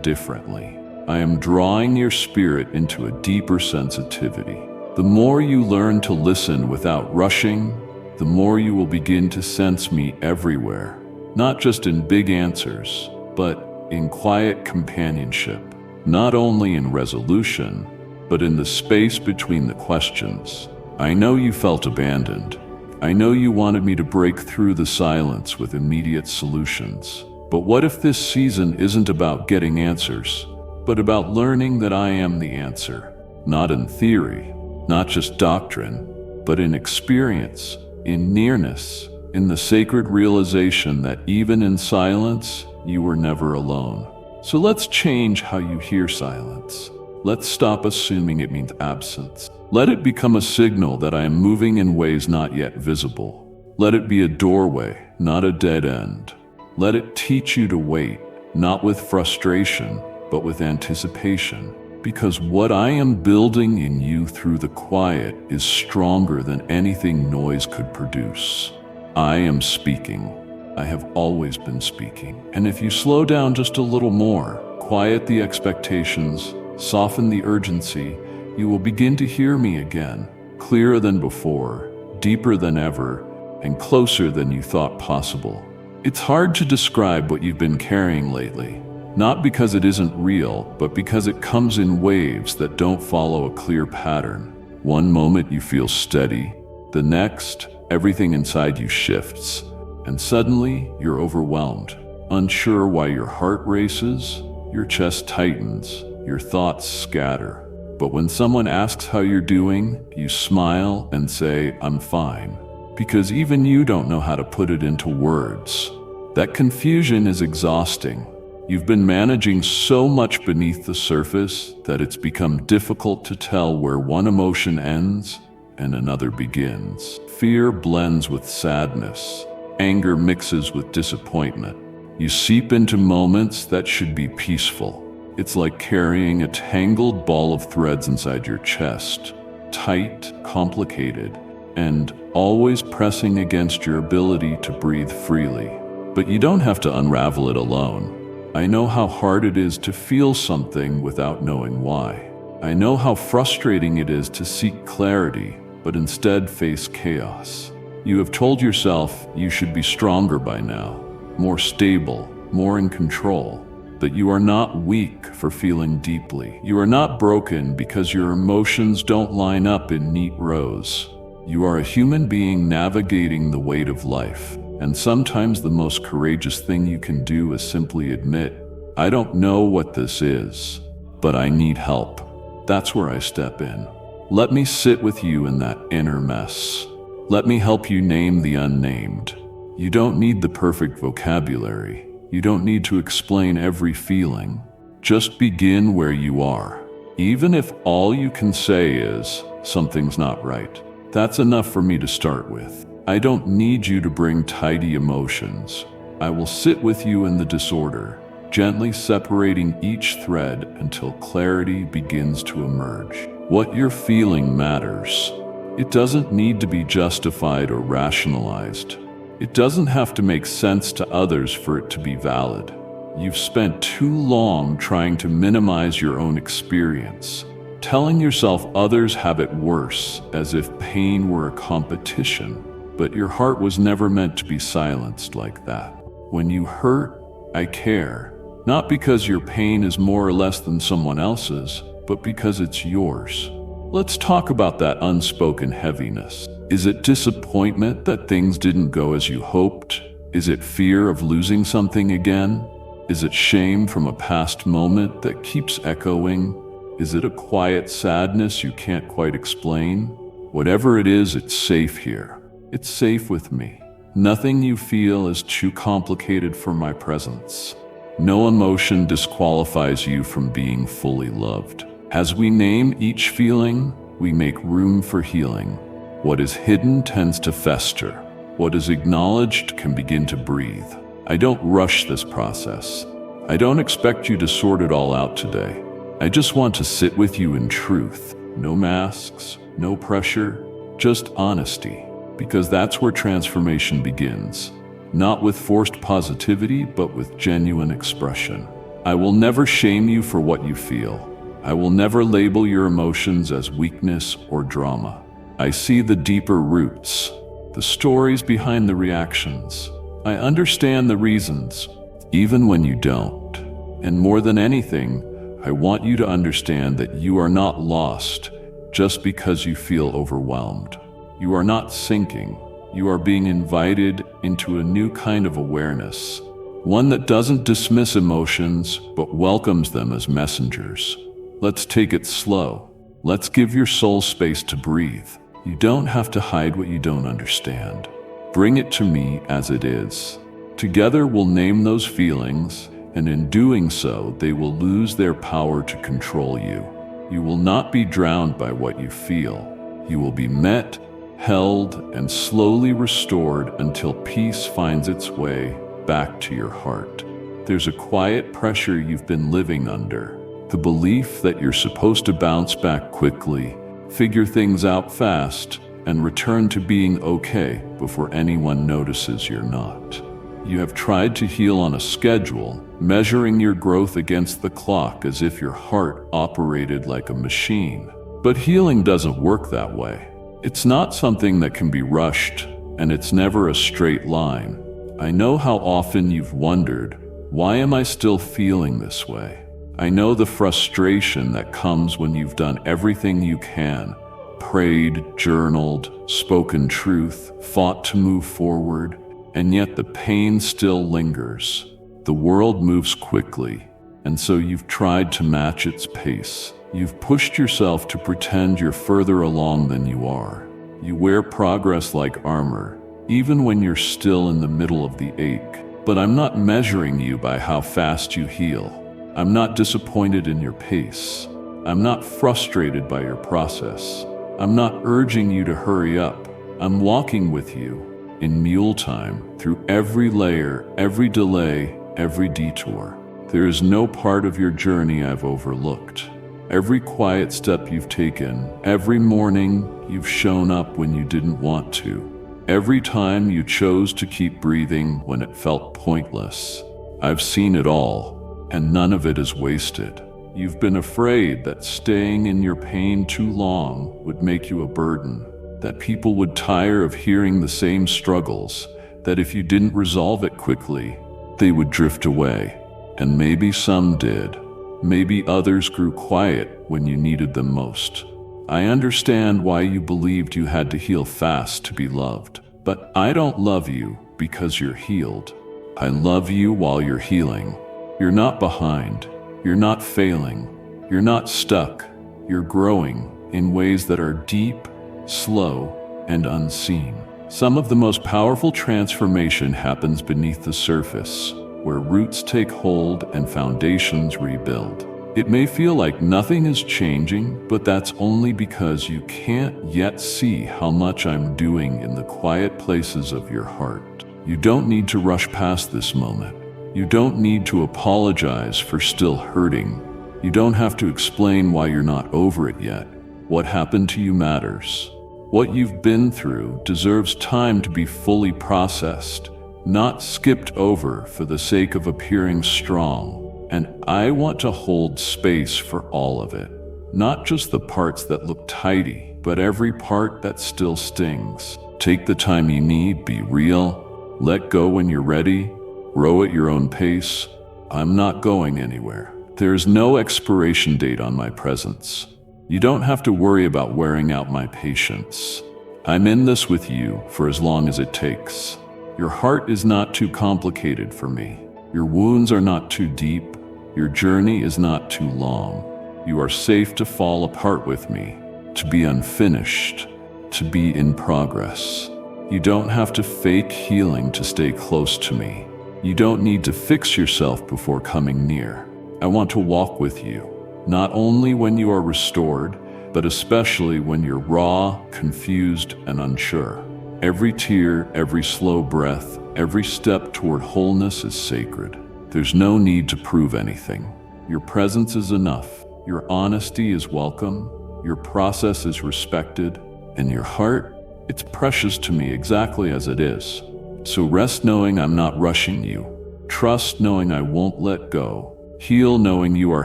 differently. I am drawing your spirit into a deeper sensitivity. The more you learn to listen without rushing, the more you will begin to sense me everywhere, not just in big answers, but in quiet companionship, not only in resolution, but in the space between the questions. I know you felt abandoned. I know you wanted me to break through the silence with immediate solutions. But what if this season isn't about getting answers, but about learning that I am the answer, not in theory, not just doctrine, but in experience, in nearness, in the sacred realization that even in silence, you were never alone. So let's change how you hear silence. Let's stop assuming it means absence. Let it become a signal that I am moving in ways not yet visible. Let it be a doorway, not a dead end. Let it teach you to wait, not with frustration, but with anticipation. Because what I am building in you through the quiet is stronger than anything noise could produce. I am speaking. I have always been speaking. And if you slow down just a little more, quiet the expectations, soften the urgency, you will begin to hear me again, clearer than before, deeper than ever, and closer than you thought possible. It's hard to describe what you've been carrying lately. Not because it isn't real, but because it comes in waves that don't follow a clear pattern. One moment you feel steady, the next, everything inside you shifts. and suddenly you're overwhelmed, unsure why your heart races, your chest tightens, your thoughts scatter. But when someone asks how you're doing, you smile and say, "I'm fine," because even you don't know how to put it into words. That confusion is exhausting. You've been managing so much beneath the surface that it's become difficult to tell where one emotion ends and another begins. Fear blends with sadness. Anger mixes with disappointment. You seep into moments that should be peaceful. It's like carrying a tangled ball of threads inside your chest, tight, complicated, and always pressing against your ability to breathe freely. But you don't have to unravel it alone. I know how hard it is to feel something without knowing why. I know how frustrating it is to seek clarity, but instead face chaos. You have told yourself you should be stronger by now, more stable, more in control. But you are not weak for feeling deeply. You are not broken because your emotions don't line up in neat rows. You are a human being navigating the weight of life. And sometimes the most courageous thing you can do is simply admit, "I don't know what this is, but I need help." That's where I step in. Let me sit with you in that inner mess. Let me help you name the unnamed. You don't need the perfect vocabulary. You don't need to explain every feeling. Just begin where you are. Even if all you can say is, "Something's not right," that's enough for me to start with. I don't need you to bring tidy emotions. I will sit with you in the disorder, gently separating each thread until clarity begins to emerge. What you're feeling matters. It doesn't need to be justified or rationalized. It doesn't have to make sense to others for it to be valid. You've spent too long trying to minimize your own experience, telling yourself others have it worse, as if pain were a competition. But your heart was never meant to be silenced like that. When you hurt, I care. Not because your pain is more or less than someone else's, but because it's yours. Let's talk about that unspoken heaviness. Is it disappointment that things didn't go as you hoped? Is it fear of losing something again? Is it shame from a past moment that keeps echoing? Is it a quiet sadness you can't quite explain? Whatever it is, it's safe here. It's safe with me. Nothing you feel is too complicated for my presence. No emotion disqualifies you from being fully loved. As we name each feeling, we make room for healing. What is hidden tends to fester. What is acknowledged can begin to breathe. I don't rush this process. I don't expect you to sort it all out today. I just want to sit with you in truth. No masks, no pressure, just honesty. Because that's where transformation begins. Not with forced positivity, but with genuine expression. I will never shame you for what you feel. I will never label your emotions as weakness or drama. I see the deeper roots, the stories behind the reactions. I understand the reasons, even when you don't. And more than anything, I want you to understand that you are not lost just because you feel overwhelmed. You are not sinking. You are being invited into a new kind of awareness, one that doesn't dismiss emotions, but welcomes them as messengers. Let's take it slow. Let's give your soul space to breathe. You don't have to hide what you don't understand. Bring it to me as it is. Together we'll name those feelings, and in doing so, they will lose their power to control you. You will not be drowned by what you feel. You will be met, held, and slowly restored until peace finds its way back to your heart. There's a quiet pressure you've been living under. The belief that you're supposed to bounce back quickly, figure things out fast, and return to being okay before anyone notices you're not. You have tried to heal on a schedule, measuring your growth against the clock as if your heart operated like a machine. But healing doesn't work that way. It's not something that can be rushed, and it's never a straight line. I know how often you've wondered, why am I still feeling this way? I know the frustration that comes when you've done everything you can, prayed, journaled, spoken truth, fought to move forward, and yet the pain still lingers. The world moves quickly, and so you've tried to match its pace. You've pushed yourself to pretend you're further along than you are. You wear progress like armor, even when you're still in the middle of the ache. But I'm not measuring you by how fast you heal. I'm not disappointed in your pace. I'm not frustrated by your process. I'm not urging you to hurry up. I'm walking with you in mule time through every layer, every delay, every detour. There is no part of your journey I've overlooked. Every quiet step you've taken, every morning you've shown up when you didn't want to, every time you chose to keep breathing when it felt pointless. I've seen it all, and none of it is wasted. You've been afraid that staying in your pain too long would make you a burden, that people would tire of hearing the same struggles, that if you didn't resolve it quickly, they would drift away. And maybe some did. Maybe others grew quiet when you needed them most. I understand why you believed you had to heal fast to be loved, but I don't love you because you're healed. I love you while you're healing. You're not behind. You're not failing. You're not stuck. You're growing in ways that are deep, slow, and unseen. Some of the most powerful transformation happens beneath the surface, where roots take hold and foundations rebuild. It may feel like nothing is changing, but that's only because you can't yet see how much I'm doing in the quiet places of your heart. You don't need to rush past this moment. You don't need to apologize for still hurting. You don't have to explain why you're not over it yet. What happened to you matters. What you've been through deserves time to be fully processed, not skipped over for the sake of appearing strong. And I want to hold space for all of it. Not just the parts that look tidy, but every part that still stings. Take the time you need, be real, let go when you're ready, grow at your own pace. I'm not going anywhere. There's no expiration date on my presence. You don't have to worry about wearing out my patience. I'm in this with you for as long as it takes. Your heart is not too complicated for me. Your wounds are not too deep. Your journey is not too long. You are safe to fall apart with me, to be unfinished, to be in progress. You don't have to fake healing to stay close to me. You don't need to fix yourself before coming near. I want to walk with you, not only when you are restored, but especially when you're raw, confused, and unsure. Every tear, every slow breath, every step toward wholeness is sacred. There's no need to prove anything. Your presence is enough. Your honesty is welcome. Your process is respected. And your heart, it's precious to me exactly as it is. So rest knowing I'm not rushing you. Trust knowing I won't let go. Heal knowing you are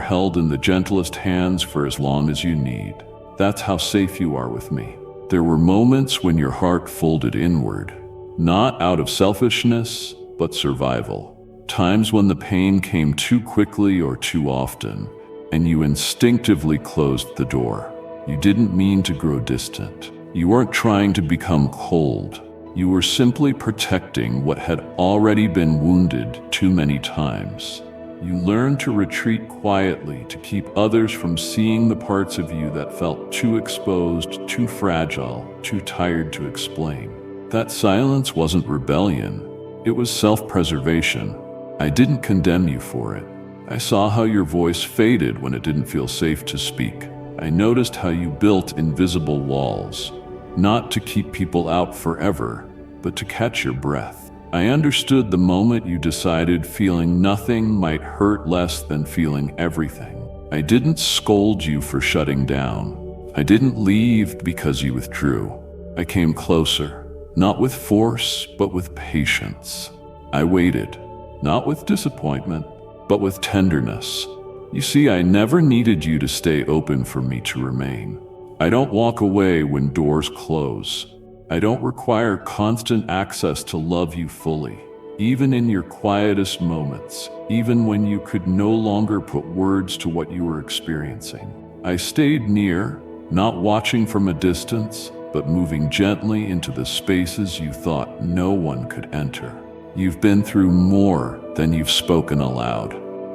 held in the gentlest hands for as long as you need. That's how safe you are with me. There were moments when your heart folded inward, not out of selfishness, but survival. Times when the pain came too quickly or too often, and you instinctively closed the door. You didn't mean to grow distant. You weren't trying to become cold. You were simply protecting what had already been wounded too many times. You learned to retreat quietly to keep others from seeing the parts of you that felt too exposed, too fragile, too tired to explain. That silence wasn't rebellion. It was self-preservation. I didn't condemn you for it. I saw how your voice faded when it didn't feel safe to speak. I noticed how you built invisible walls, not to keep people out forever, but to catch your breath. I understood the moment you decided feeling nothing might hurt less than feeling everything. I didn't scold you for shutting down. I didn't leave because you withdrew. I came closer, not with force, but with patience. I waited. Not with disappointment, but with tenderness. You see, I never needed you to stay open for me to remain. I don't walk away when doors close. I don't require constant access to love you fully. Even in your quietest moments, even when you could no longer put words to what you were experiencing. I stayed near, not watching from a distance, but moving gently into the spaces you thought no one could enter. You've been through more than you've spoken aloud.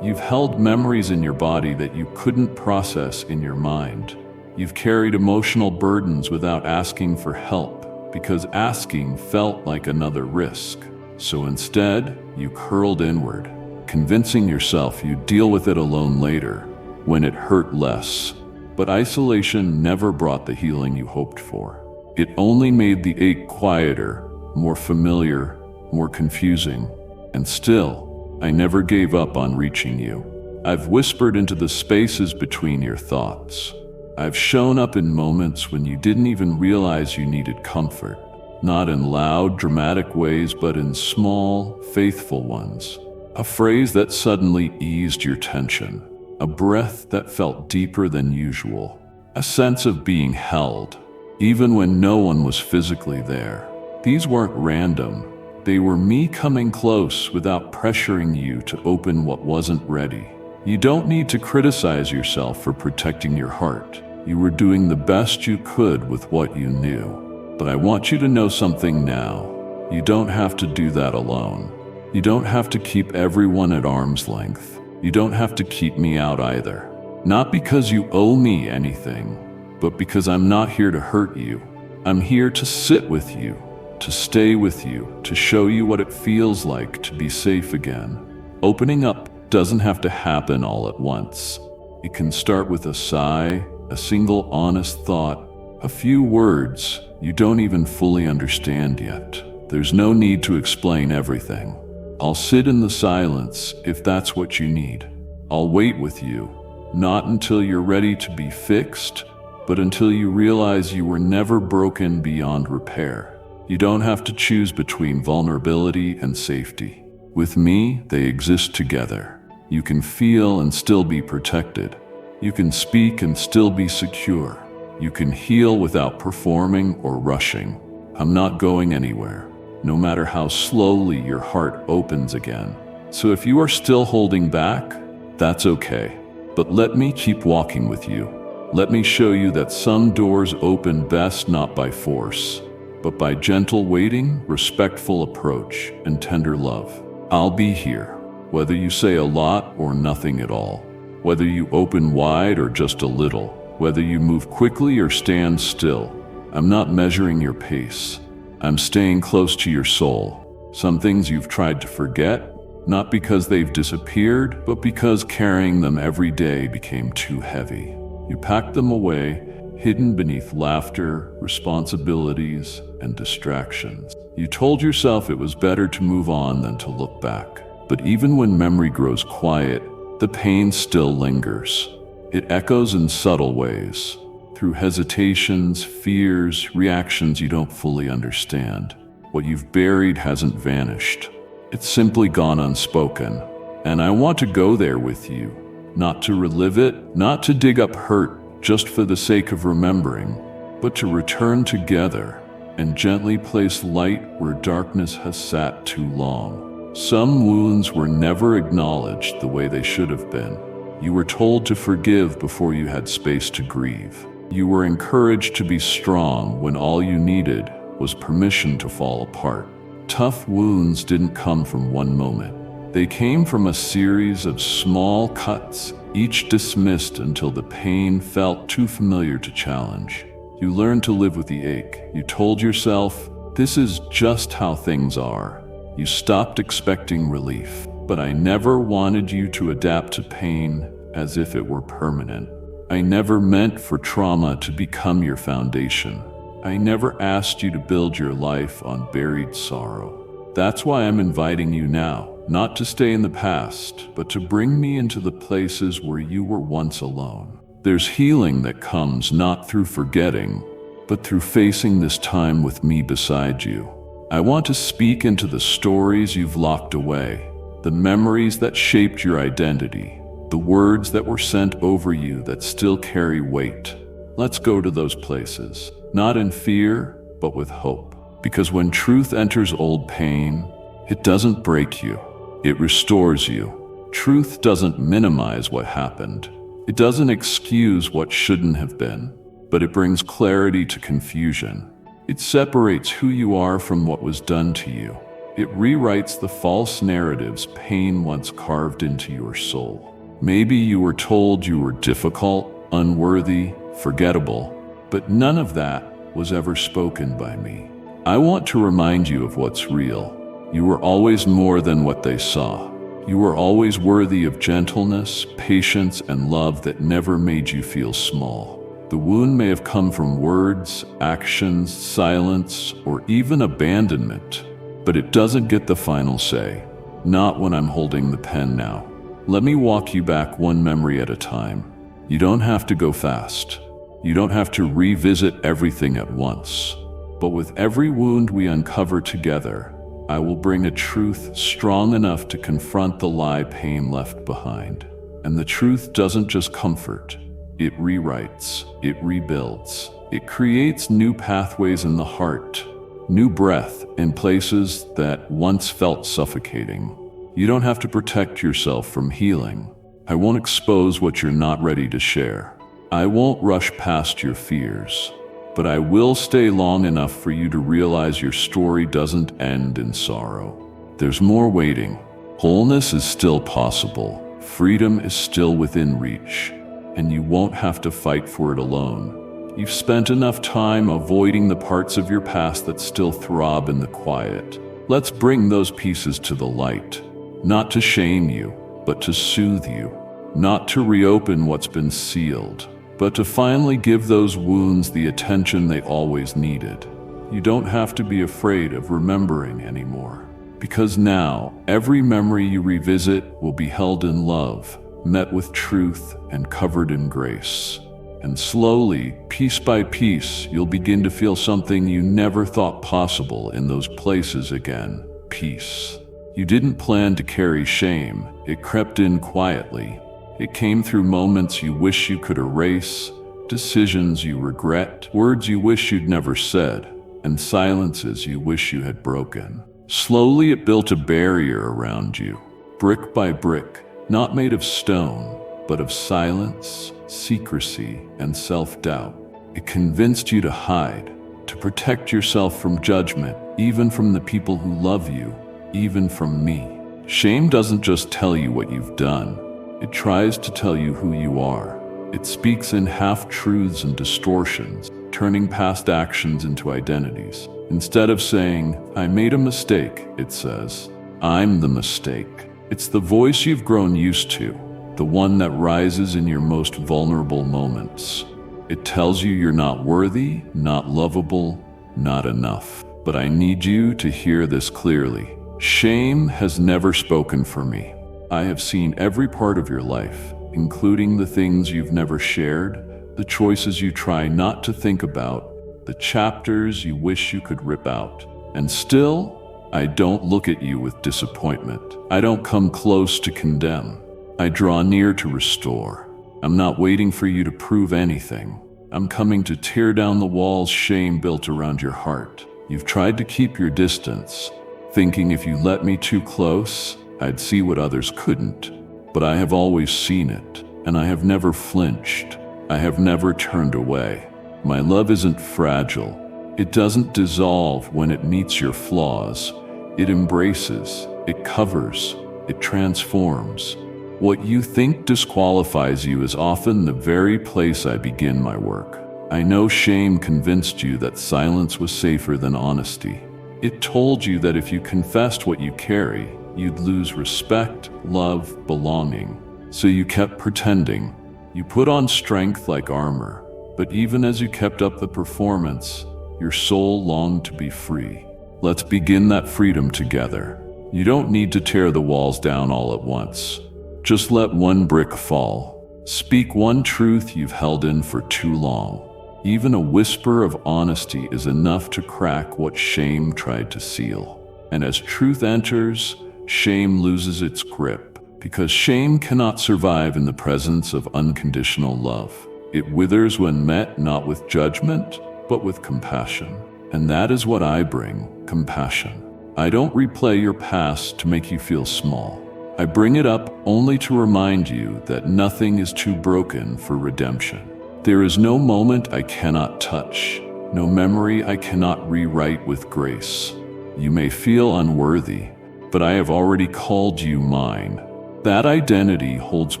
You've held memories in your body that you couldn't process in your mind. You've carried emotional burdens without asking for help, because asking felt like another risk. So instead, you curled inward, convincing yourself you'd deal with it alone later, when it hurt less. But isolation never brought the healing you hoped for. It only made the ache quieter, more familiar, more confusing. And still, I never gave up on reaching you. I've whispered into the spaces between your thoughts. I've shown up in moments when you didn't even realize you needed comfort. Not in loud, dramatic ways, but in small, faithful ones. A phrase that suddenly eased your tension. A breath that felt deeper than usual. A sense of being held, even when no one was physically there. These weren't random. They were me coming close without pressuring you to open what wasn't ready. You don't need to criticize yourself for protecting your heart. You were doing the best you could with what you knew. But I want you to know something now. You don't have to do that alone. You don't have to keep everyone at arm's length. You don't have to keep me out either. Not because you owe me anything, but because I'm not here to hurt you. I'm here to sit with you, to stay with you, to show you what it feels like to be safe again. Opening up doesn't have to happen all at once. It can start with a sigh, a single honest thought, a few words you don't even fully understand yet. There's no need to explain everything. I'll sit in the silence if that's what you need. I'll wait with you, not until you're ready to be fixed, but until you realize you were never broken beyond repair. You don't have to choose between vulnerability and safety. With me, they exist together. You can feel and still be protected. You can speak and still be secure. You can heal without performing or rushing. I'm not going anywhere, no matter how slowly your heart opens again. So if you are still holding back, that's okay. But let me keep walking with you. Let me show you that some doors open best not by force, but by gentle waiting, respectful approach, and tender love. I'll be here, whether you say a lot or nothing at all, whether you open wide or just a little, whether you move quickly or stand still. I'm not measuring your pace. I'm staying close to your soul. Some things you've tried to forget, not because they've disappeared, but because carrying them every day became too heavy. You packed them away, hidden beneath laughter, responsibilities, and distractions. You told yourself it was better to move on than to look back. But even when memory grows quiet, the pain still lingers. It echoes in subtle ways, through hesitations, fears, reactions you don't fully understand. What you've buried hasn't vanished. It's simply gone unspoken. And I want to go there with you, not to relive it, not to dig up hurt just for the sake of remembering, but to return together and gently place light where darkness has sat too long. Some wounds were never acknowledged the way they should have been. You were told to forgive before you had space to grieve. You were encouraged to be strong when all you needed was permission to fall apart. Tough wounds didn't come from one moment. They came from a series of small cuts, each dismissed until the pain felt too familiar to challenge. You learned to live with the ache. You told yourself, this is just how things are. You stopped expecting relief. But I never wanted you to adapt to pain as if it were permanent. I never meant for trauma to become your foundation. I never asked you to build your life on buried sorrow. That's why I'm inviting you now, not to stay in the past, but to bring me into the places where you were once alone. There's healing that comes not through forgetting, but through facing this time with me beside you. I want to speak into the stories you've locked away, the memories that shaped your identity, the words that were sent over you that still carry weight. Let's go to those places, not in fear, but with hope. Because when truth enters old pain, it doesn't break you, it restores you. Truth doesn't minimize what happened. It doesn't excuse what shouldn't have been. but it brings clarity to confusion. It separates who you are from what was done to you. It rewrites the false narratives pain once carved into your soul. Maybe you were told you were difficult, unworthy, forgettable, but none of that was ever spoken by me. I want to remind you of what's real. You were always more than what they saw. You were always worthy of gentleness, patience, and love that never made you feel small. The wound may have come from words, actions, silence, or even abandonment, but it doesn't get the final say. Not when I'm holding the pen now. Let me walk you back one memory at a time. You don't have to go fast. You don't have to revisit everything at once. But with every wound we uncover together, I will bring a truth strong enough to confront the lie pain left behind. And the truth doesn't just comfort. It rewrites, it rebuilds, it creates new pathways in the heart, new breath in places that once felt suffocating. You don't have to protect yourself from healing. I won't expose what you're not ready to share. I won't rush past your fears, but I will stay long enough for you to realize your story doesn't end in sorrow. There's more waiting. Wholeness is still possible. Freedom is still within reach. And you won't have to fight for it alone. You've spent enough time avoiding the parts of your past that still throb in the quiet. Let's bring those pieces to the light. Not to shame you, but to soothe you. Not to reopen what's been sealed, but to finally give those wounds the attention they always needed. You don't have to be afraid of remembering anymore. Because now, every memory you revisit will be held in love, met with truth and covered in grace. And slowly, piece by piece, you'll begin to feel something you never thought possible in those places again: peace. You didn't plan to carry shame. It crept in quietly. It came through moments you wish you could erase, decisions you regret, words you wish you'd never said, and silences you wish you had broken. Slowly, it built a barrier around you, brick by brick, not made of stone, but of silence, secrecy, and self-doubt. It convinced you to hide, to protect yourself from judgment, even from the people who love you, even from me. Shame doesn't just tell you what you've done. It tries to tell you who you are. It speaks in half-truths and distortions, turning past actions into identities. Instead of saying, "I made a mistake," it says, "I'm the mistake." It's the voice you've grown used to, the one that rises in your most vulnerable moments. It tells you you're not worthy, not lovable, not enough. But I need you to hear this clearly. Shame has never spoken for me. I have seen every part of your life, including the things you've never shared, the choices you try not to think about, the chapters you wish you could rip out. And still, I don't look at you with disappointment. I don't come close to condemn. I draw near to restore. I'm not waiting for you to prove anything. I'm coming to tear down the walls shame built around your heart. You've tried to keep your distance, thinking if you let me too close, I'd see what others couldn't. But I have always seen it, and I have never flinched. I have never turned away. My love isn't fragile. It doesn't dissolve when it meets your flaws. It embraces, it covers, it transforms. What you think disqualifies you is often the very place I begin my work. I know shame convinced you that silence was safer than honesty. It told you that if you confessed what you carry, you'd lose respect, love, belonging. So you kept pretending. You put on strength like armor. But even as you kept up the performance, your soul longed to be free. Let's begin that freedom together. You don't need to tear the walls down all at once. Just let one brick fall. Speak one truth you've held in for too long. Even a whisper of honesty is enough to crack what shame tried to seal. And as truth enters, shame loses its grip, because shame cannot survive in the presence of unconditional love. It withers when met not with judgment, but with compassion. And that is what I bring, compassion. I don't replay your past to make you feel small. I bring it up only to remind you that nothing is too broken for redemption. There is no moment I cannot touch, no memory I cannot rewrite with grace. You may feel unworthy, but I have already called you mine. That identity holds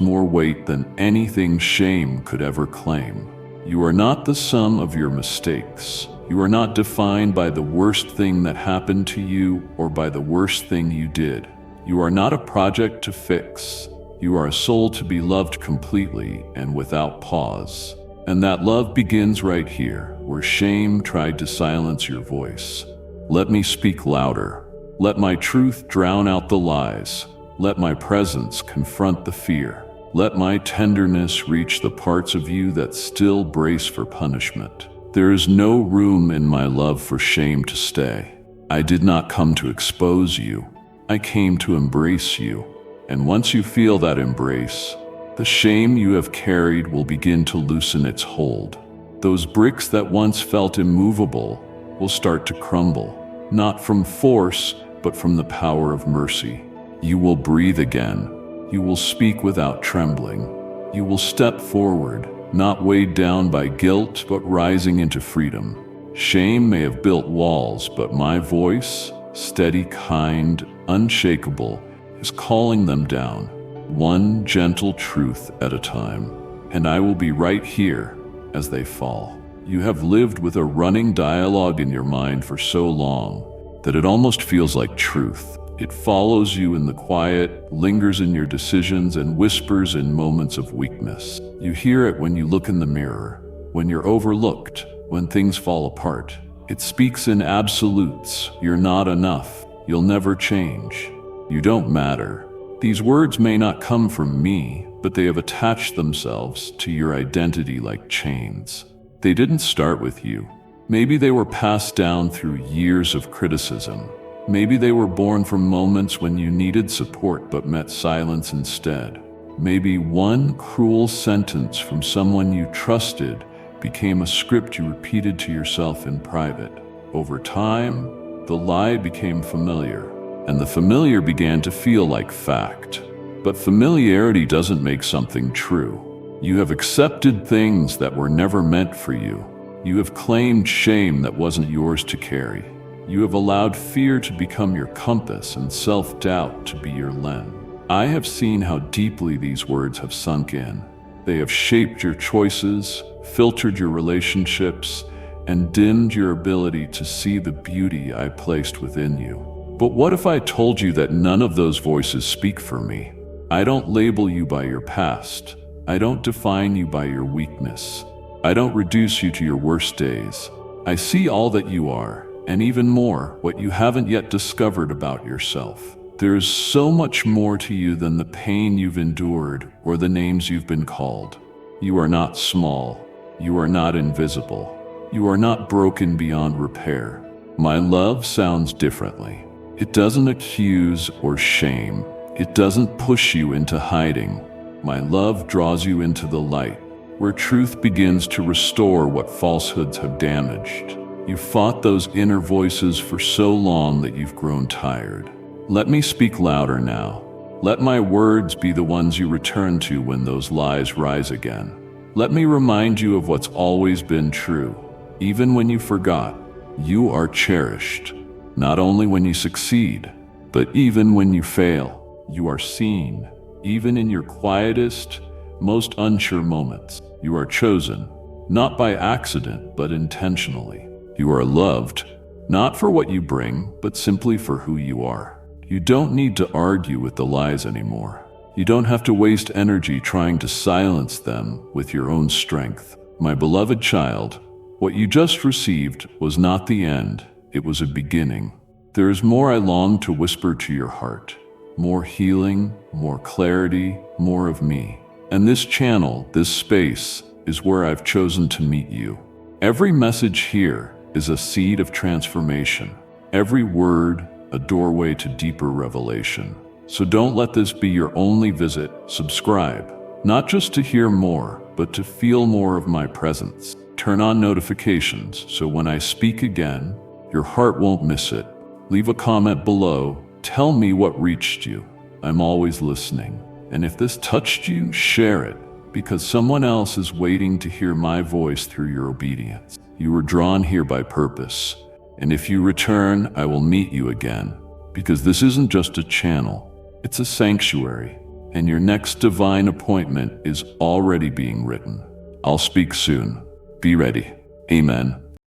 more weight than anything shame could ever claim. You are not the sum of your mistakes. You are not defined by the worst thing that happened to you or by the worst thing you did. You are not a project to fix. You are a soul to be loved completely and without pause. And that love begins right here, where shame tried to silence your voice. Let me speak louder. Let my truth drown out the lies. Let my presence confront the fear. Let my tenderness reach the parts of you that still brace for punishment. There is no room in my love for shame to stay. I did not come to expose you. I came to embrace you. And once you feel that embrace, the shame you have carried will begin to loosen its hold. Those bricks that once felt immovable will start to crumble, not from force, but from the power of mercy. You will breathe again. You will speak without trembling. You will step forward, not weighed down by guilt, but rising into freedom. Shame may have built walls, but my voice, steady, kind, unshakable, is calling them down, one gentle truth at a time. And I will be right here as they fall. You have lived with a running dialogue in your mind for so long that it almost feels like truth. It follows you in the quiet, lingers in your decisions, and whispers in moments of weakness. You hear it when you look in the mirror, when you're overlooked, when things fall apart. It speaks in absolutes. You're not enough. You'll never change. You don't matter. These words may not come from me, but they have attached themselves to your identity like chains. They didn't start with you. Maybe they were passed down through years of criticism. Maybe they were born from moments when you needed support but met silence instead. Maybe one cruel sentence from someone you trusted became a script you repeated to yourself in private. Over time, the lie became familiar, and the familiar began to feel like fact. But familiarity doesn't make something true. You have accepted things that were never meant for you. You have claimed shame that wasn't yours to carry. You have allowed fear to become your compass and self-doubt to be your lens. I have seen how deeply these words have sunk in. They have shaped your choices, filtered your relationships, and dimmed your ability to see the beauty I placed within you. But what if I told you that none of those voices speak for me? I don't label you by your past. I don't define you by your weakness. I don't reduce you to your worst days. I see all that you are, and even more, what you haven't yet discovered about yourself. There is so much more to you than the pain you've endured or the names you've been called. You are not small. You are not invisible. You are not broken beyond repair. My love sounds differently. It doesn't accuse or shame. It doesn't push you into hiding. My love draws you into the light, where truth begins to restore what falsehoods have damaged. You fought those inner voices for so long that you've grown tired. Let me speak louder now. Let my words be the ones you return to when those lies rise again. Let me remind you of what's always been true. Even when you forgot, you are cherished. Not only when you succeed, but even when you fail, you are seen. Even in your quietest, most unsure moments, you are chosen, not by accident, but intentionally. You are loved, not for what you bring, but simply for who you are. You don't need to argue with the lies anymore. You don't have to waste energy trying to silence them with your own strength. My beloved child, what you just received was not the end, it was a beginning. There is more I long to whisper to your heart. More healing, more clarity, more of me. And this channel, this space, is where I've chosen to meet you. Every message here is a seed of transformation. Every word, a doorway to deeper revelation. So don't let this be your only visit. Subscribe, not just to hear more, but to feel more of my presence. Turn on notifications so when I speak again, your heart won't miss it. Leave a comment below. Tell me what reached you. I'm always listening. And if this touched you, share it. because someone else is waiting to hear my voice through your obedience. You were drawn here by purpose, and if you return, I will meet you again, because this isn't just a channel, it's a sanctuary, and your next divine appointment is already being written. I'll speak soon. Be ready. Amen.